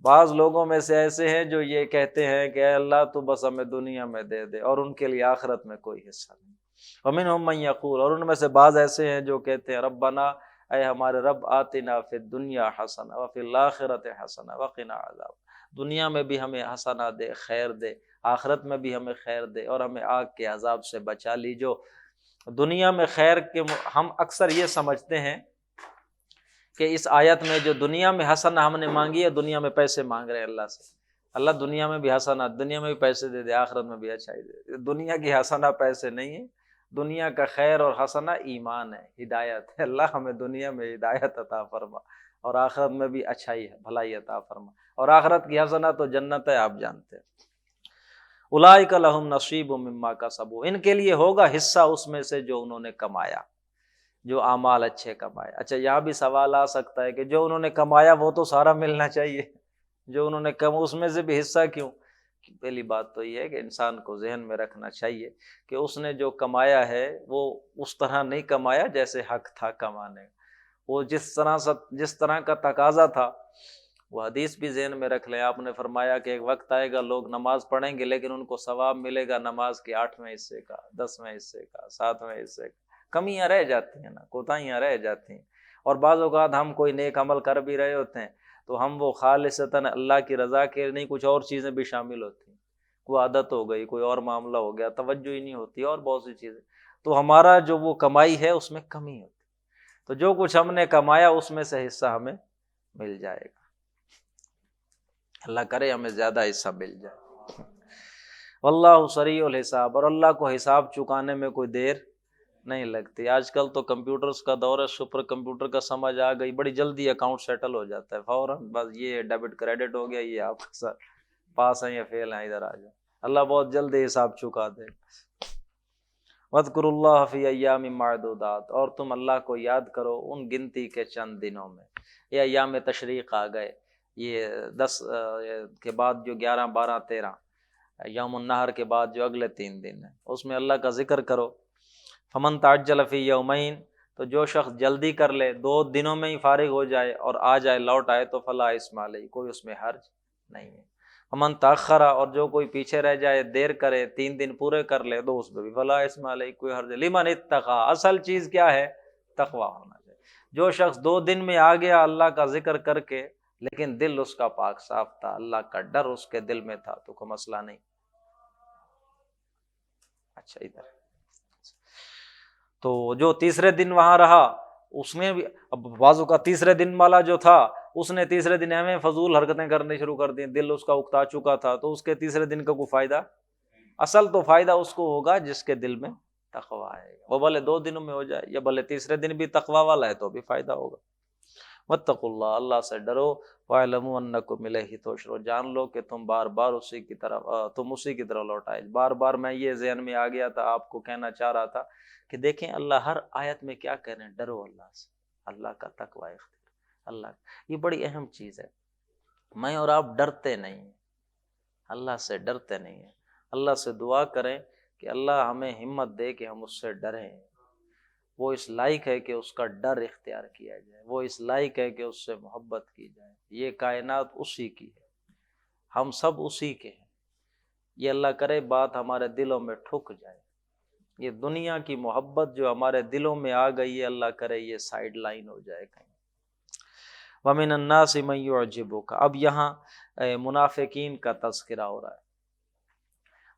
بعض لوگوں میں سے ایسے ہیں جو یہ کہتے ہیں کہ اے اللہ تو بس ہمیں دنیا میں دے دے، اور ان کے لیے آخرت میں کوئی حصہ نہیں۔ ومنہم من یقول، اور ان میں سے بعض ایسے ہیں جو کہتے ہیں ربنا، اے ہمارے رب، آتنا فی الدنیا حسنہ وفی الآخرۃ حسنہ وقنا عذاب، دنیا میں بھی ہمیں حسنہ دے، خیر دے، آخرت میں بھی ہمیں خیر دے، اور ہمیں آگ کے عذاب سے بچا لیجو۔ دنیا میں خیر کے ہم اکثر یہ سمجھتے ہیں کہ اس آیت میں جو دنیا میں حسنہ ہم نے مانگی ہے، دنیا میں پیسے مانگ رہے ہیں اللہ سے، اللہ دنیا میں بھی حسنہ، دنیا میں بھی پیسے دے دے، آخرت میں بھی اچھائی دے دے۔ دنیا کی حسنہ پیسے نہیں ہے، دنیا کا خیر اور حسنہ ایمان ہے، ہدایت ہے۔ اللہ ہمیں دنیا میں ہدایت عطا فرما اور آخرت میں بھی اچھائی ہے، بھلائی عطا فرما، اور آخرت کی حسنہ تو جنت ہے، آپ جانتے ہیں۔ اولئک لہم نصیب مما کسبوا، ان کے لیے ہوگا حصہ اس میں سے جو انہوں نے کمایا، جو اعمال اچھے کمائے۔ اچھا یہاں بھی سوال آ سکتا ہے کہ جو انہوں نے کمایا وہ تو سارا ملنا چاہیے، جو انہوں نے اس میں سے بھی حصہ کیوں؟ پہلی بات تو یہ ہے کہ انسان کو ذہن میں رکھنا چاہیے کہ اس نے جو کمایا ہے وہ اس طرح نہیں کمایا جیسے حق تھا کمانے، وہ جس طرح کا تقاضا تھا۔ وہ حدیث بھی ذہن میں رکھ لیں، آپ نے فرمایا کہ ایک وقت آئے گا لوگ نماز پڑھیں گے لیکن ان کو ثواب ملے گا نماز کے 8ویں حصے کا، 10ویں حصے کا، 7ویں حصے کا۔ کمیاں رہ جاتی ہیں نا، کوتاہیاں رہ جاتی ہیں، اور بعض اوقات ہم کوئی نیک عمل کر بھی رہے ہوتے ہیں تو ہم وہ خالصتاً اللہ کی رضا کے نہیں، کچھ اور چیزیں بھی شامل ہوتی ہیں، کوئی عادت ہو گئی، کوئی اور معاملہ ہو گیا، توجہ ہی نہیں ہوتی، اور بہت سی چیزیں، تو ہمارا جو وہ کمائی ہے اس میں کمی ہوتی۔ تو جو کچھ ہم نے کمایا اس میں سے حصہ ہمیں مل جائے گا، اللہ کرے ہمیں زیادہ حصہ مل جائے۔ واللہ سریع الحساب، اور اللہ کو حساب چکانے میں کوئی دیر نہیں لگتی۔ آج کل تو کمپیوٹرز کا دور ہے، سپر کمپیوٹر کا سمجھ آ گئی، بڑی جلدی اکاؤنٹ سیٹل ہو جاتا ہے فوراً، بس یہ ڈیبٹ کریڈٹ ہو گیا، یہ آپ کا سر پاس ہیں یا فیل ہیں، ادھر آ جائیں، اللہ بہت جلدی حساب چکا دے۔ وَاذْكُرُوا اللَّهَ فِي أَيَّامٍ مَّعْدُودَاتٍ، اور تم اللہ کو یاد کرو ان گنتی کے چند دنوں میں۔ یہ ایام تشریق آ گئے، یہ 10 کے بعد جو 11، 12، 13 یوم النحر کے بعد جو اگلے 3 دن ہیں اس میں اللہ کا ذکر کرو۔ فمن تعجل فی یومین، تو جو شخص جلدی کر لے 2 دنوں میں ہی فارغ ہو جائے اور آ جائے، لوٹ آئے، تو فلا اسم علیہ، کوئی اس میں حرج نہیں ہے۔ فمن تاخر، اور جو کوئی پیچھے رہ جائے، دیر کرے، 3 دن پورے کر لے، تو اس پہ بھی فلا اسم علیہ، کوئی حرج۔ لمن اتقی، اصل چیز کیا ہے؟ تقوی ہونا چاہیے۔ جو شخص 2 دن میں آ گیا اللہ کا ذکر کر کے لیکن دل اس کا پاک صاف تھا، اللہ کا ڈر اس کے دل میں تھا، تو کوئی مسئلہ نہیں۔ اچھا ادھر تو جو تیسرے دن وہاں رہا اس نے بھی، اب بعضوں کا تیسرے دن والا جو تھا اس نے تیسرے دن ہمیں فضول حرکتیں کرنی شروع کر دی، دل اس کا اکتا چکا تھا، تو اس کے تیسرے دن کا کوئی فائدہ؟ اصل تو فائدہ اس کو ہوگا جس کے دل میں تقوی ہے، وہ بھلے 2 دنوں میں ہو جائے یا بھلے تیسرے دن بھی تقوی والا ہے تو بھی فائدہ ہوگا۔ واتقوا اللہ، اللہ سے ڈرو، واعلموا انکم الیہ تحشرون، جان لو کہ تم بار بار اسی کی طرف لوٹائے۔ بار بار میں یہ ذہن میں آ گیا تھا، آپ کو کہنا چاہ رہا تھا کہ دیکھیں اللہ ہر آیت میں کیا کہہ رہے ہیں، ڈرو اللہ سے، اللہ کا تقوی اختیار، اللہ، یہ بڑی اہم چیز ہے۔ میں اور آپ ڈرتے نہیں ہیں، اللہ سے ڈرتے نہیں ہیں، اللہ سے دعا کریں کہ اللہ ہمیں ہمت دے کہ ہم اس سے ڈریں، وہ اس لائق ہے کہ اس کا ڈر اختیار کیا جائے، وہ اس لائق ہے کہ اس سے محبت کی جائے، یہ کائنات اسی کی ہے، ہم سب اسی کے ہیں، یہ اللہ کرے بات ہمارے دلوں میں ٹھک جائے، یہ دنیا کی محبت جو ہمارے دلوں میں آ گئی ہے اللہ کرے یہ سائیڈ لائن ہو جائے کہیں۔ وَمِنَ النَّاسِ مَن يُعْجِبُكَ، اب یہاں منافقین کا تذکرہ ہو رہا ہے۔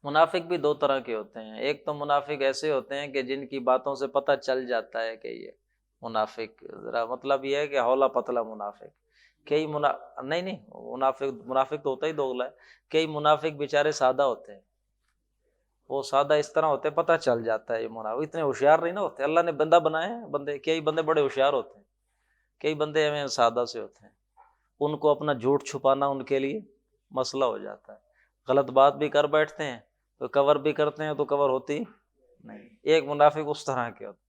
منافق بھی دو طرح کے ہوتے ہیں، ایک تو منافق ایسے ہوتے ہیں کہ جن کی باتوں سے پتہ چل جاتا ہے کہ یہ منافق، ذرا مطلب یہ ہے کہ ہولا پتلا منافق۔ کئی نہیں منافق تو ہوتا ہی دوگلا ہے۔ کئی منافق بیچارے سادہ ہوتے ہیں، وہ سادہ اس طرح ہوتے ہیں پتہ چل جاتا ہے یہ منافق، اتنے ہوشیار نہیں نہ ہوتے۔ اللہ نے بندہ بنائے ہیں، بندے کئی بندے بڑے ہوشیار ہوتے ہیں، کئی بندے ہمیں سادہ سے ہوتے ہیں، ان کو اپنا جھوٹ چھپانا ان کے لیے مسئلہ ہو جاتا ہے، غلط بات بھی کر بیٹھتے ہیں تو کور بھی کرتے ہیں تو کور ہوتی نہیں۔ ایک منافق اس طرح کے ہوتے،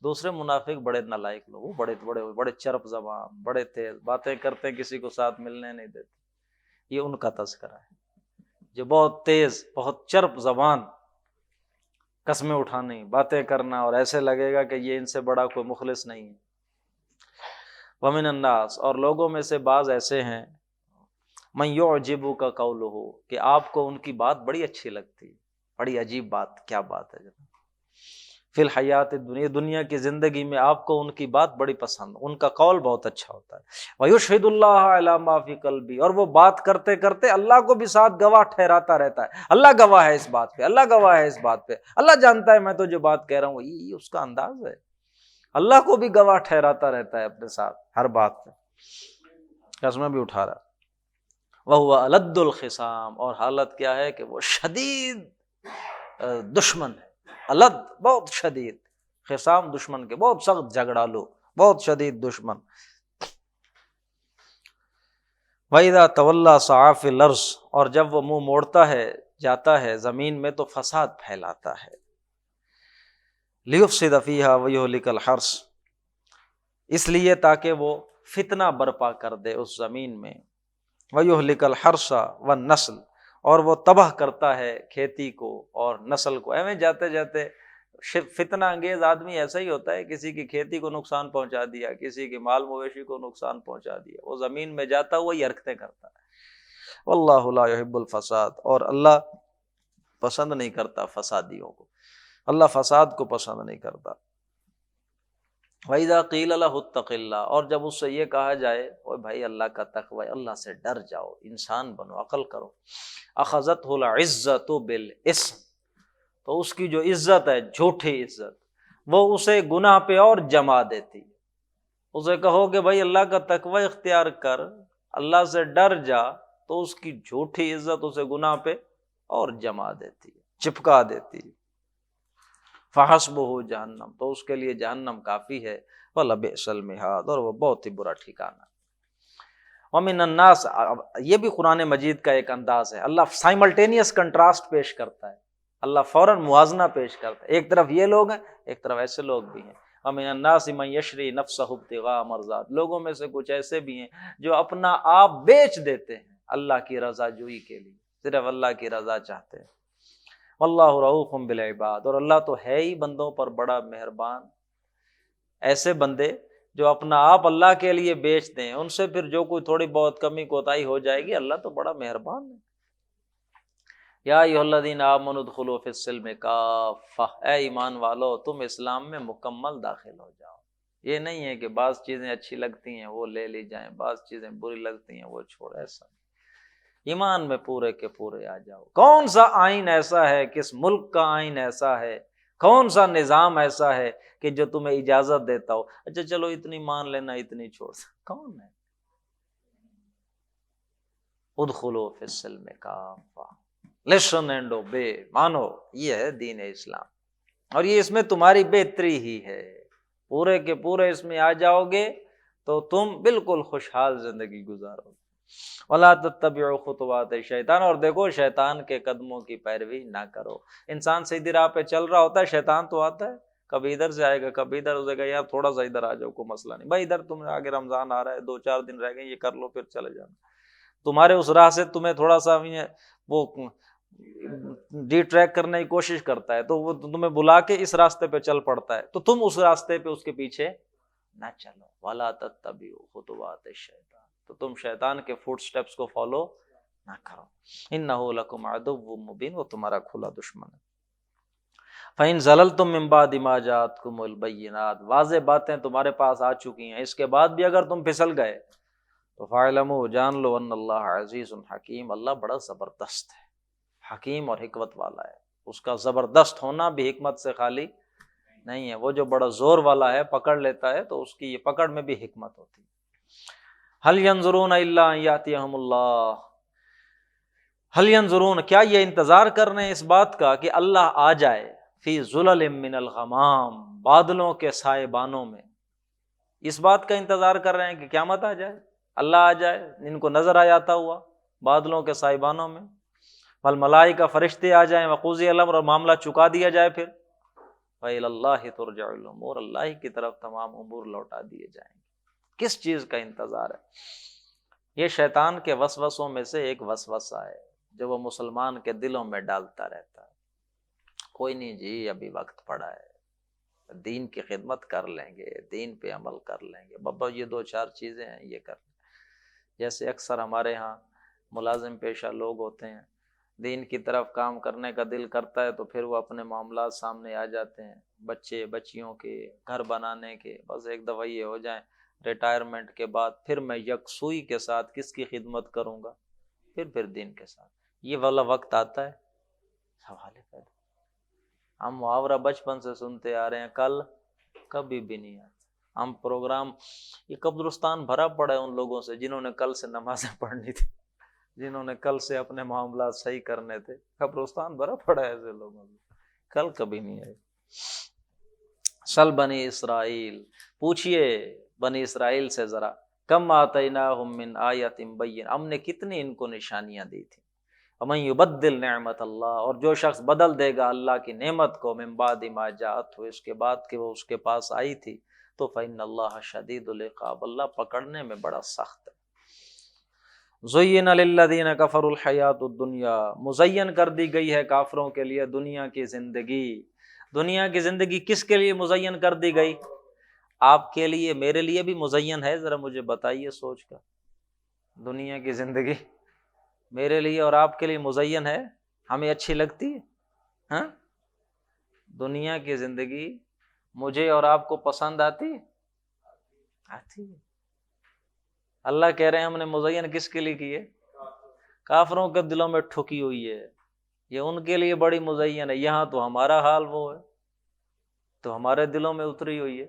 دوسرے منافق بڑے نالائق لوگ، وہ بڑے چرپ زبان، بڑے تیز باتیں کرتے ہیں، کسی کو ساتھ ملنے نہیں دیتے۔ یہ ان کا تذکرہ ہے جو بہت تیز، بہت چرپ زبان، قسمیں اٹھانی، باتیں کرنا، اور ایسے لگے گا کہ یہ ان سے بڑا کوئی مخلص نہیں ہے۔ وَمِنَ النَّاسِ، اور لوگوں میں سے بعض ایسے ہیں، مَن يُعْجِبُكَ قَوْلُهُ، کہ آپ کو ان کی بات بڑی اچھی لگتی ہے، بڑی عجیب بات، کیا بات ہے جناب، فی الحیات الدنیا، دنیا کی زندگی میں آپ کو ان کی بات بڑی پسند، ان کا قول بہت اچھا ہوتا ہے۔ وَيُشْهِدُ اللَّهَ عَلَى مَا فِي قَلْبِهِ، اور وہ بات کرتے کرتے اللہ کو بھی ساتھ گواہ ٹھہراتا رہتا ہے، اللہ گواہ ہے اس بات پہ، اللہ گواہ ہے اس بات پہ، اللہ جانتا ہے میں تو جو بات کہہ رہا ہوں، یہ اس کا انداز ہے، اللہ کو بھی گواہ ٹھہراتا رہتا ہے اپنے ساتھ ہر بات پہ، قسمیں بھی اٹھا رہا۔ وَهُوَ أَلَدُّ الْخِصَامِ، اور حالت کیا ہے کہ وہ شدید دشمن ہے، الد بہت شدید، خصام دشمن کے بہت سخت جھگڑالو، بہت شدید دشمن۔ وَإِذَا تَوَلَّى سَعَىٰ فِي الْأَرْضِ، اور جب وہ منہ موڑتا ہے جاتا ہے زمین میں تو فساد پھیلاتا ہے، لِيُفْسِدَ فِيهَا وَيُهْلِكَ الْحَرْثَ، اس لیے تاکہ وہ فتنہ برپا کر دے اس زمین میں، وَيُهْلِكَ الْحَرْثَ وَالنَّسْلَ، اور وہ تباہ کرتا ہے کھیتی کو اور نسل کو۔ ایویں جاتے جاتے فتنہ انگیز آدمی ایسا ہی ہوتا ہے، کسی کی کھیتی کو نقصان پہنچا دیا، کسی کے مال مویشی کو نقصان پہنچا دیا، وہ زمین میں جاتا ہوا یہ حرکتیں کرتا ہے۔ واللہ لا يحب الفساد، اور اللہ پسند نہیں کرتا فسادیوں کو، اللہ فساد کو پسند نہیں کرتا۔ وَإِذَا قِيلَ لَهُ اتَّقِ اللَّهَ، اور جب اس سے یہ کہا جائے اوے بھائی اللہ کا تقوی، اللہ سے ڈر جاؤ، انسان بنو، عقل کرو، أَخَذَتْهُ الْعِزَّةُ بِالْإِثْمِ، تو اس کی جو عزت ہے، جھوٹی عزت، وہ اسے گناہ پہ اور جما دیتی ہے۔ اسے کہو کہ بھائی اللہ کا تقوی اختیار کر، اللہ سے ڈر جا، تو اس کی جھوٹی عزت اسے گناہ پہ اور جما دیتی ہے، چپکا دیتی ہے۔ فَحَسْبُهُ جہنم، تو اس کے لیے جہنم کافی ہے، وَلَبِئْسَ الْمِہَادُ، اور وہ بہت ہی برا ٹھکانہ۔ وَمِنَ النَّاسِ، یہ بھی قرآن مجید کا ایک انداز ہے، اللہ سائملٹینیس کنٹراسٹ پیش کرتا ہے، اللہ فوراً موازنہ پیش کرتا ہے، ایک طرف یہ لوگ ہیں، ایک طرف ایسے لوگ بھی ہیں۔ وَمِنَ النَّاسِ مَن يَشْرِي نَفْسَهُ ابْتِغَاءَ مَرْضَاتِ، لوگوں میں سے کچھ ایسے بھی ہیں جو اپنا آپ بیچ دیتے ہیں اللہ کی رضا جوئی کے لیے، صرف اللہ کی رضا چاہتے ہیں۔ واللہ رؤوف بالعباد، اور اللہ تو ہے ہی بندوں پر بڑا مہربان۔ ایسے بندے جو اپنا آپ اللہ کے لیے بیچ دیں، ان سے پھر جو کوئی تھوڑی بہت کمی کوتاہی ہو جائے گی، اللہ تو بڑا مہربان ہے۔ یا ایھا الذین آمنوا ادخلوا فی السلم کافہ، اے ایمان والو تم اسلام میں مکمل داخل ہو جاؤ۔ یہ نہیں ہے کہ بعض چیزیں اچھی لگتی ہیں وہ لے لی جائیں، بعض چیزیں بری لگتی ہیں وہ چھوڑ، ایسا نہیں، ایمان میں پورے کے پورے آ جاؤ۔ کون سا آئین ایسا ہے، کس ملک کا آئین ایسا ہے، کون سا نظام ایسا ہے کہ جو تمہیں اجازت دیتا ہو اچھا چلو اتنی مان لینا اتنی چھوڑ، کون ہے؟ ادخلوا فی السلم کافہ، لسن اینڈ اوبے، مانو، یہ ہے دین اسلام، اور یہ اس میں تمہاری بہتری ہی ہے، پورے کے پورے اس میں آ جاؤ گے تو تم بالکل خوشحال زندگی گزارو گے۔ وَلَا تَتَّبِعُوا خُطُوَاتِ الشَّيْطَانِ، اور دیکھو شیطان کے قدموں کی پیروی نہ کرو۔ انسان سیدھی راہ پہ چل رہا ہوتا ہے، شیطان تو آتا ہے، کبھی ادھر سے آئے گا کبھی ادھر سے، گا یار تھوڑا سا ادھر آ جاؤ، کوئی مسئلہ نہیں بھائی، ادھر تم آگے رمضان آ رہا ہے، 2-4 دن رہ گئے، یہ کر لو پھر چلے جانا۔ تمہارے اس راہ سے تمہیں تھوڑا سا وہ ڈی ٹریک کرنے کی کوشش کرتا ہے، تو وہ تمہیں بلا کے اس راستے پہ چل پڑتا ہے، تو تم اس راستے پہ اس کے پیچھے نہ چلو۔ وَلَا تَتَّبِعُوا خُطُوَاتِ الشَّيْطَانِ، تو تم شیطان کے فوٹ سٹیپس کو فالو نہ کرو. انہ لکم عدو مبین، وہ تمہارا کھلا دشمن ہے. فَإِن زَلَلْتُم مِّن بَعْدِ مَا جَاءَتْكُمُ الْبَيِّنَاتُ، واضح باتیں تمہارے پاس آ چکی ہیں، اس کے بعد بھی اگر تم پھسل گئے تو فَاعْلَمُوا، جان لو، ان اللہ عزیز حکیم، اللہ بڑا زبردست ہے، حکیم اور حکمت والا ہے. اس کا زبردست ہونا بھی حکمت سے خالی نہیں ہے. وہ جو بڑا زور والا ہے، پکڑ لیتا ہے، تو اس کی یہ پکڑ میں بھی حکمت ہوتی ہے. هل ينظرون الا ان ياتيهم الله، هل ينظرون، کیا یہ انتظار کر رہے ہیں اس بات کا کہ اللہ آ جائے، فی ظلل من الغمام، بادلوں کے سائبانوں میں. اس بات کا انتظار کر رہے ہیں کہ قیامت آ جائے، اللہ آ جائے ان کو نظر آ جاتا ہوا بادلوں کے سائبانوں میں. والملائکہ، فرشتے آ جائیں، وقضی الامر، اور معاملہ چکا دیا جائے. پھر فإلی اللہ ترجع الامور، اللہ کی طرف تمام امور لوٹا دیے جائیں گے. کس چیز کا انتظار ہے؟ یہ شیطان کے وسوسوں میں سے ایک وسوسہ ہے جو وہ مسلمان کے دلوں میں ڈالتا رہتا ہے. کوئی نہیں جی، ابھی وقت پڑا ہے، دین کی خدمت کر لیں گے، دین پہ عمل کر لیں گے، بابا یہ 2-4 چیزیں ہیں یہ کر لیں. جیسے اکثر ہمارے ہاں ملازم پیشہ لوگ ہوتے ہیں، دین کی طرف کام کرنے کا دل کرتا ہے تو پھر وہ اپنے معاملات سامنے آ جاتے ہیں، بچے بچیوں کے، گھر بنانے کے. بس ایک دفعہ یہ ہو جائیں ریٹائرمنٹ کے بعد، پھر میں یکسوئی کے ساتھ کس کی خدمت کروں گا، پھر دین کے ساتھ. یہ والا وقت آتا ہے، سوال ہے. ہم محاورہ بچپن سے سنتے آ رہے ہیں، کل کبھی بھی نہیں آتا. ہم پروگرام، یہ قبرستان بھرا پڑا ہے ان لوگوں سے جنہوں نے کل سے نمازیں پڑھنی تھی، جنہوں نے کل سے اپنے معاملات صحیح کرنے تھے. قبرستان بھرا پڑا ہے ایسے لوگوں سے، کل کبھی نہیں آئے. سل بنی اسرائیل، پوچھئے بنی اسرائیل سے ذرا، کم آتیناہم من آیۃ بین، ہم نے کتنی ان کو نشانیاں دی تھی. ومن یبدل نعمت اللہ، اور جو شخص بدل دے گا اللہ کی نعمت کو، من بعد ما جاءتہ، اس کے بعد کہ وہ اس کے پاس آئی تھی، تو فإن اللہ شدید العقاب، اللہ پکڑنے میں بڑا سخت ہے. زین للذین کفروا الحیات الدنیا، مزین کر دی گئی ہے کافروں کے لیے دنیا کی زندگی. دنیا کی زندگی کس کے لیے مزین کر دی گئی؟ آپ کے لیے، میرے لیے بھی مزین ہے؟ ذرا مجھے بتائیے سوچ کر. دنیا کی زندگی میرے لیے اور آپ کے لیے مزین ہے؟ ہمیں اچھی لگتی ہے؟ ہاں، دنیا کی زندگی مجھے اور آپ کو پسند آتی ہے؟ آتی ہے. اللہ کہہ رہے ہیں ہم نے مزین کس کے لیے کی ہے؟ کافروں کے دلوں میں ٹھکی ہوئی ہے، یہ ان کے لیے بڑی مزین ہے. یہاں تو ہمارا حال وہ ہے، تو ہمارے دلوں میں اتری ہوئی ہے.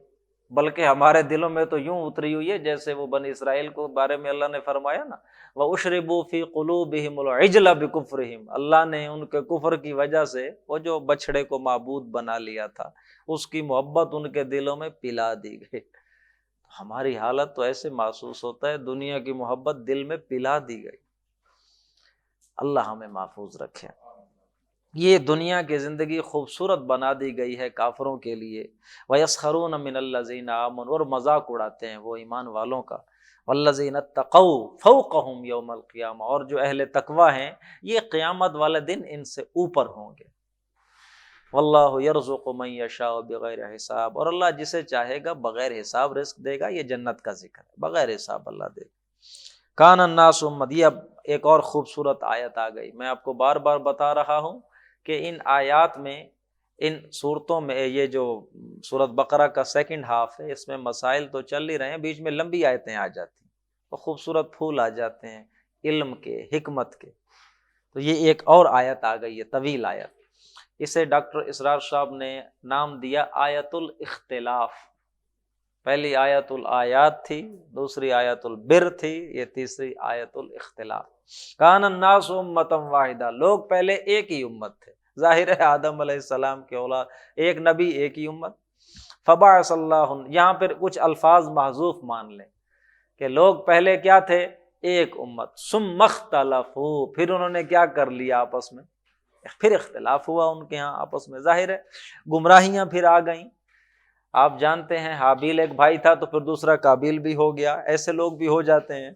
بلکہ ہمارے دلوں میں تو یوں اتری ہوئی ہے جیسے وہ بنی اسرائیل کو بارے میں اللہ نے فرمایا نا، وَأُشْرِبُوا فِي قُلُوبِهِمُ الْعِجْلَ بِكُفْرِهِمْ، اللہ نے ان کے کفر کی وجہ سے وہ جو بچڑے کو معبود بنا لیا تھا، اس کی محبت ان کے دلوں میں پلا دی گئی. ہماری حالت تو ایسے محسوس ہوتا ہے دنیا کی محبت دل میں پلا دی گئی. اللہ ہمیں محفوظ رکھے. یہ دنیا کی زندگی خوبصورت بنا دی گئی ہے کافروں کے لیے. وَيَسْخَرُونَ مِنَ الَّذِينَ آمَنُوا، اور مذاق اڑاتے ہیں وہ ایمان والوں کا. وَالَّذِينَ اتَّقَوْا فَوْقَهُمْ يَوْمَ الْقِيَامَةِ، اور جو اہل تقوی ہیں یہ قیامت والے دن ان سے اوپر ہوں گے. وَاللَّهُ يَرْزُقُ مَن يَشَاءُ بِغَيْرِ حساب، اور اللہ جسے چاہے گا بغیر حساب رزق دے گا. یہ جنت کا ذکر ہے، بغیر حساب اللہ دے گا. کان الناس امت، یہ اب ایک اور خوبصورت آیت آ گئی. میں آپ کو بار بار بتا رہا ہوں کہ ان آیات میں، ان صورتوں میں، یہ جو سورۃ بقرہ کا سیکنڈ ہاف ہے، اس میں مسائل تو چل ہی رہے ہیں، بیچ میں لمبی آیتیں آ جاتی ہیں اور خوبصورت پھول آ جاتے ہیں علم کے، حکمت کے. تو یہ ایک اور آیت آ گئی ہے، طویل آیت. اسے ڈاکٹر اسرار صاحب نے نام دیا آیت الاختلاف. پہلی آیت الآیات تھی، دوسری آیت البر تھی، یہ تیسری آیت الاختلاف. کان الناس امۃ واحدہ، لوگ پہلے ایک ہی امت تھے. ظاہر ہے آدم علیہ السلام کے اولاد، ایک نبی ایک ہی امت. فبعث اللہ، یہاں پھر کچھ الفاظ محذوف مان لیں کہ لوگ پہلے کیا تھے؟ ایک امت. ثم اختلفوا، پھر انہوں نے کیا کر لیا آپس میں؟ پھر اختلاف ہوا ان کے ہاں آپس میں. ظاہر ہے گمراہیاں پھر آ گئیں. آپ جانتے ہیں حابیل ایک بھائی تھا تو پھر دوسرا قابیل بھی ہو گیا، ایسے لوگ بھی ہو جاتے ہیں.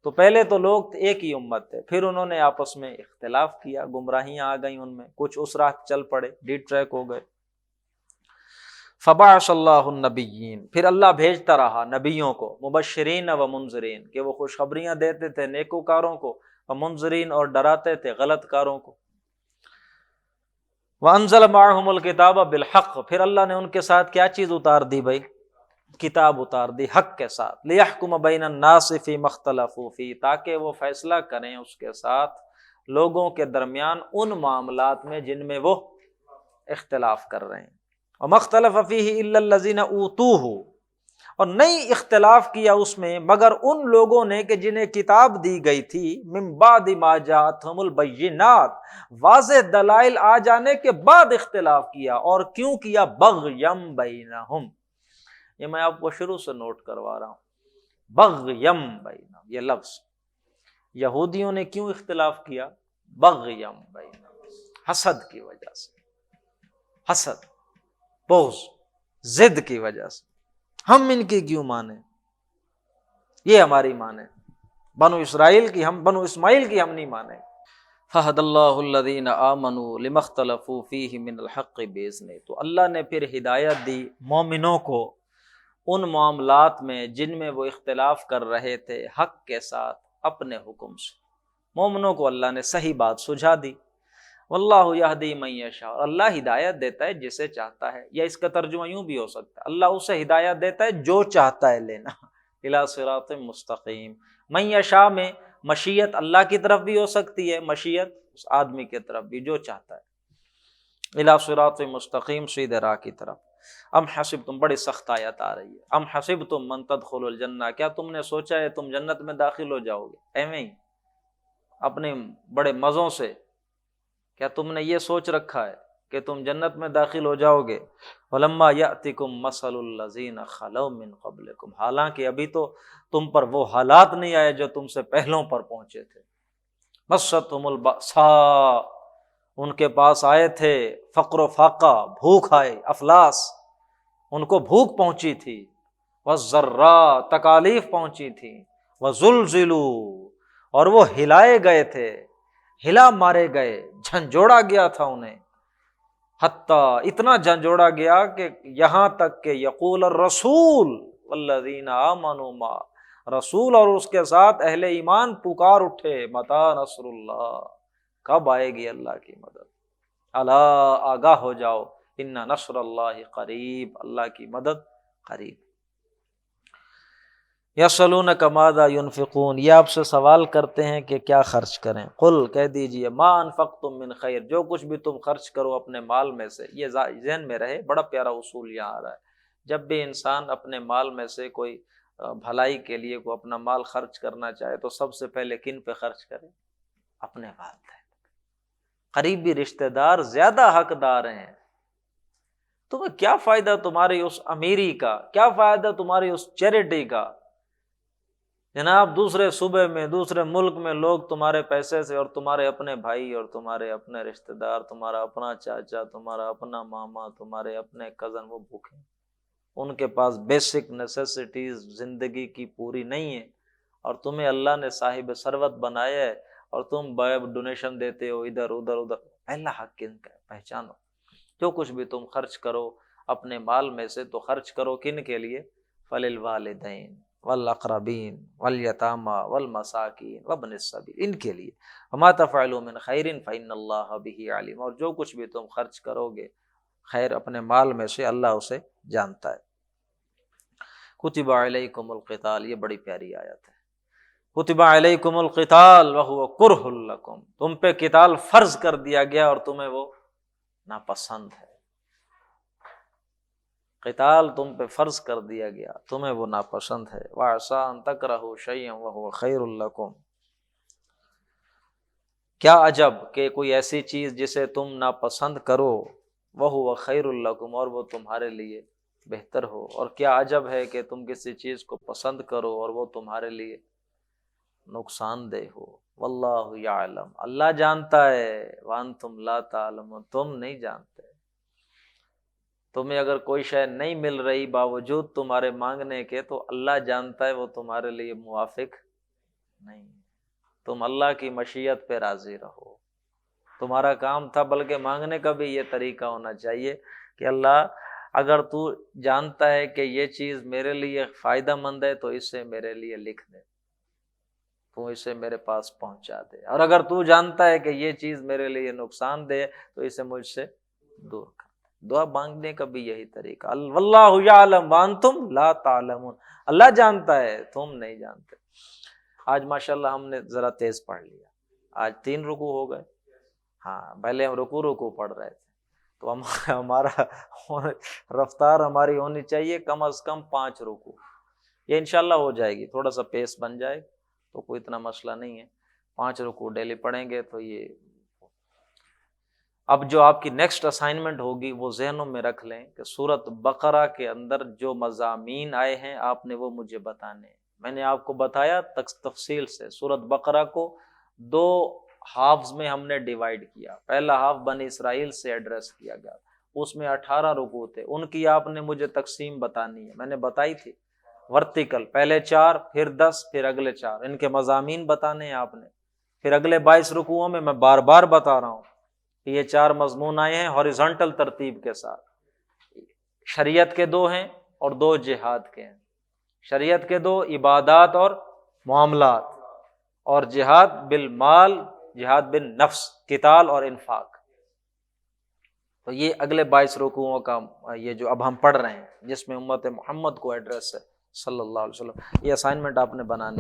تو پہلے تو لوگ ایک ہی امت تھے، پھر انہوں نے آپس میں اختلاف کیا، گمراہیاں آ گئیں ان میں، کچھ اس راہ چل پڑے، ڈی ٹریک ہو گئے. فبعث اللہ النبیین، پھر اللہ بھیجتا رہا نبیوں کو، مبشرین و منذرین، کہ وہ خوشخبریاں دیتے تھے نیکوکاروں کو، ومنذرین، اور ڈراتے تھے غلط کاروں کو۔ وانزل معهم الکتاب بالحق، پھر اللہ نے ان کے ساتھ کیا چیز اتار دی بھائی؟ کتاب اتار دی حق کے ساتھ، لیحکم بین الناس فیما اختلفوا فیہ، تاکہ وہ فیصلہ کریں اس کے ساتھ لوگوں کے درمیان ان معاملات میں جن میں وہ اختلاف کر رہے ہیں۔ وما اختلف فیہ الا الذین اوتوہ، اور نہیں اختلاف کیا اس میں مگر ان لوگوں نے کہ جنہیں کتاب دی گئی تھی، من بعد ما جاءتہم البینات، واضح دلائل آ جانے کے بعد اختلاف کیا، اور کیوں کیا؟ بغیم بینہم، یہ میں آپ کو شروع سے نوٹ کروا رہا ہوں، بغیم بینہم یہ لفظ، یہودیوں نے کیوں اختلاف کیا؟ بغیم بینہم، حسد کی وجہ سے، حسد، بغض، ضد کی وجہ سے، ہم ان کی کیوں مانیں، یہ ہماری مانیں، بنو اسرائیل کی ہم، بنو اسماعیل کی ہم نہیں مانیں۔ فہد اللہ الذین آمنوا لما اختلفوا فیہ من الحق بإذنہ، تو اللہ نے پھر ہدایت دی مومنوں کو ان معاملات میں جن میں وہ اختلاف کر رہے تھے حق کے ساتھ اپنے حکم سے، مومنوں کو اللہ نے صحیح بات سجھا دی۔ واللہ یہدی من یشاء، اور اللہ ہدایت دیتا ہے جسے چاہتا ہے، یا اس کا ترجمہ یوں بھی ہو سکتا ہے، اللہ اسے ہدایت دیتا ہے جو چاہتا ہے لینا، الی صراط مستقیم۔ من یشاء میں مشیت اللہ کی طرف بھی ہو سکتی ہے، مشیت اس آدمی کی طرف بھی، جو چاہتا ہے، الی صراط مستقیم، سیدھے راہ کی طرف۔ ام حسبتم، بڑی سخت آیت آ رہی ہے، ام حسبتم من تدخلوا الجنہ، کیا تم نے سوچا ہے تم جنت میں داخل ہو جاؤ گے ایویں ہی اپنے بڑے مزوں سے؟ کیا تم نے یہ سوچ رکھا ہے کہ تم جنت میں داخل ہو جاؤ گے؟ وَلَمَّا يَأْتِكُمْ مَثَلُ الَّذِينَ خَلَوْا مِن قَبْلِكُمْ، حالانکہ ابھی تو تم پر وہ حالات نہیں آئے جو تم سے پہلوں پر پہنچے تھے۔ مَسَّتْهُمُ الْبَأْسَاءُ، ان کے پاس آئے تھے فقر و فاقہ، بھوک آئے، افلاس، ان کو بھوک پہنچی تھی، وَالضَّرَّاءُ، تکالیف پہنچی تھی، وَزُلْزِلُوا، اور وہ ہلائے گئے تھے، ہلا مارے گئے، جھنجھوڑا گیا تھا انہیں، حتیٰ اتنا جھنجھوڑا گیا کہ یہاں تک کہ یقول الرسول والذین آمنوا معہ، رسول اور اس کے ساتھ اہل ایمان پکار اٹھے، متی نصر اللہ، کب آئے گی اللہ کی مدد، الا آگاہ ہو جاؤ، ان نصر اللہ قریب، اللہ کی مدد قریب۔ یسألونک ماذا ینفقون، یہ آپ سے سوال کرتے ہیں کہ کیا خرچ کریں، قل کہہ دیجئے ما انفقتم من خیر، جو کچھ بھی تم خرچ کرو اپنے مال میں سے، یہ ذہن میں رہے، بڑا پیارا اصول یہاں آ رہا ہے، جب بھی انسان اپنے مال میں سے کوئی بھلائی کے لیے کوئی اپنا مال خرچ کرنا چاہے تو سب سے پہلے کن پہ خرچ کرے؟ اپنے والدین، قریبی رشتہ دار زیادہ حقدار ہیں۔ تمہیں کیا فائدہ تمہاری اس امیری کا، کیا فائدہ تمہاری اس چیریٹی کا، جناب دوسرے صوبے میں، دوسرے ملک میں لوگ تمہارے پیسے سے، اور تمہارے اپنے بھائی اور تمہارے اپنے رشتہ دار، تمہارا اپنا چاچا، تمہارا اپنا ماما، تمہارے اپنے کزن، وہ بھوکے، ان کے پاس بیسک نیسیسٹیز زندگی کی پوری نہیں ہے، اور تمہیں اللہ نے صاحب ثروت بنایا ہے، اور تم ڈونیشن دیتے ہو ادھر ادھر۔ پہلا حق کن کا ہے پہچانو، جو کچھ بھی تم خرچ کرو اپنے مال میں سے تو خرچ کرو کن کے لیے؟ فللوالدین والاقربین والیتامی والمساکین وابن السبیل، ان کے لیے، وما تفعلوا من خیر فإن اللہ بہ علیم، اور جو کچھ بھی تم خرچ کرو گے خیر اپنے مال میں سے، اللہ اسے جانتا ہے۔ کتب علیکم القتال، یہ بڑی پیاری آیت ہے، کتب علیکم القتال وہو کرہ لکم، تم پہ قتال فرض کر دیا گیا اور تمہیں وہ ناپسند ہے، قتال تم پہ فرض کر دیا گیا، تمہیں وہ ناپسند ہے۔ وَعَسَىٰ أَن تَكْرَهُوا شَيْئًا وَهُوَ خَيْرٌ لَكُمْ، کیا عجب کہ کوئی ایسی چیز جسے تم ناپسند کرو، وَهُوَ خَيْرٌ لَكُمْ، اور وہ تمہارے لیے بہتر ہو، اور کیا عجب ہے کہ تم کسی چیز کو پسند کرو اور وہ تمہارے لیے نقصان دہ ہو۔ وَاللَّهُ يَعْلَمُ، اللہ جانتا ہے، وَأَنْتُمْ لَا تَعْلَمُونَ، تم نہیں جانتے، تمہیں اگر کوئی شے نہیں مل رہی باوجود تمہارے مانگنے کے، تو اللہ جانتا ہے وہ تمہارے لیے موافق نہیں، تم اللہ کی مشیت پہ راضی رہو، تمہارا کام تھا، بلکہ مانگنے کا بھی یہ طریقہ ہونا چاہیے کہ اللہ اگر تو جانتا ہے کہ یہ چیز میرے لیے فائدہ مند ہے تو اسے میرے لیے لکھ دے، تو اسے میرے پاس پہنچا دے، اور اگر تو جانتا ہے کہ یہ چیز میرے لیے نقصان دہ تو اسے مجھ سے دور کر دے۔ دعا مانگنے کا بھی یہی طریقہ، واللہ یعلم وانتم لا تعلمون، اللہ جانتا ہے تم نہیں جانتے۔ آج ماشاءاللہ ہم نے ذرا تیز پڑھ لیا، آج 3 رکوع ہو گئے۔ ہاں پہلے ہم رکوع پڑھ رہے تھے، تو ہمارا رفتار ہماری ہونی چاہیے کم از کم 5 رکوع، یہ انشاءاللہ ہو جائے گی، تھوڑا سا پیس بن جائے تو کوئی اتنا مسئلہ نہیں ہے، 5 رکوع ڈیلی پڑھیں گے تو یہ۔ اب جو آپ کی نیکسٹ اسائنمنٹ ہوگی وہ ذہنوں میں رکھ لیں کہ سورۃ بقرہ کے اندر جو مضامین آئے ہیں آپ نے وہ مجھے بتانے ہیں۔ میں نے آپ کو بتایا تفصیل سے، سورۃ بقرہ کو 2 ہافز میں ہم نے ڈیوائیڈ کیا۔ پہلا ہاف بنی اسرائیل سے ایڈریس کیا گیا، اس میں 18 رکوع تھے، ان کی آپ نے مجھے تقسیم بتانی ہے، میں نے بتائی تھی ورٹیکل، پہلے 4 پھر 10 پھر اگلے 4، ان کے مضامین بتانے ہیں آپ نے۔ پھر اگلے 22 رکوعوں میں میں بار بار بتا رہا ہوں کہ یہ 4 مضمون آئے ہیں ہاریزونٹل ترتیب کے ساتھ، شریعت کے 2 ہیں اور 2 جہاد کے ہیں، شریعت کے 2 عبادات اور معاملات، اور جہاد بالمال، جہاد بالنفس، قتال اور انفاق۔ تو یہ اگلے 22 رکوعوں کا یہ جو اب ہم پڑھ رہے ہیں جس میں امت محمد کو ایڈریس ہے صلی اللہ علیہ وسلم، یہ اسائنمنٹ آپ نے بنانی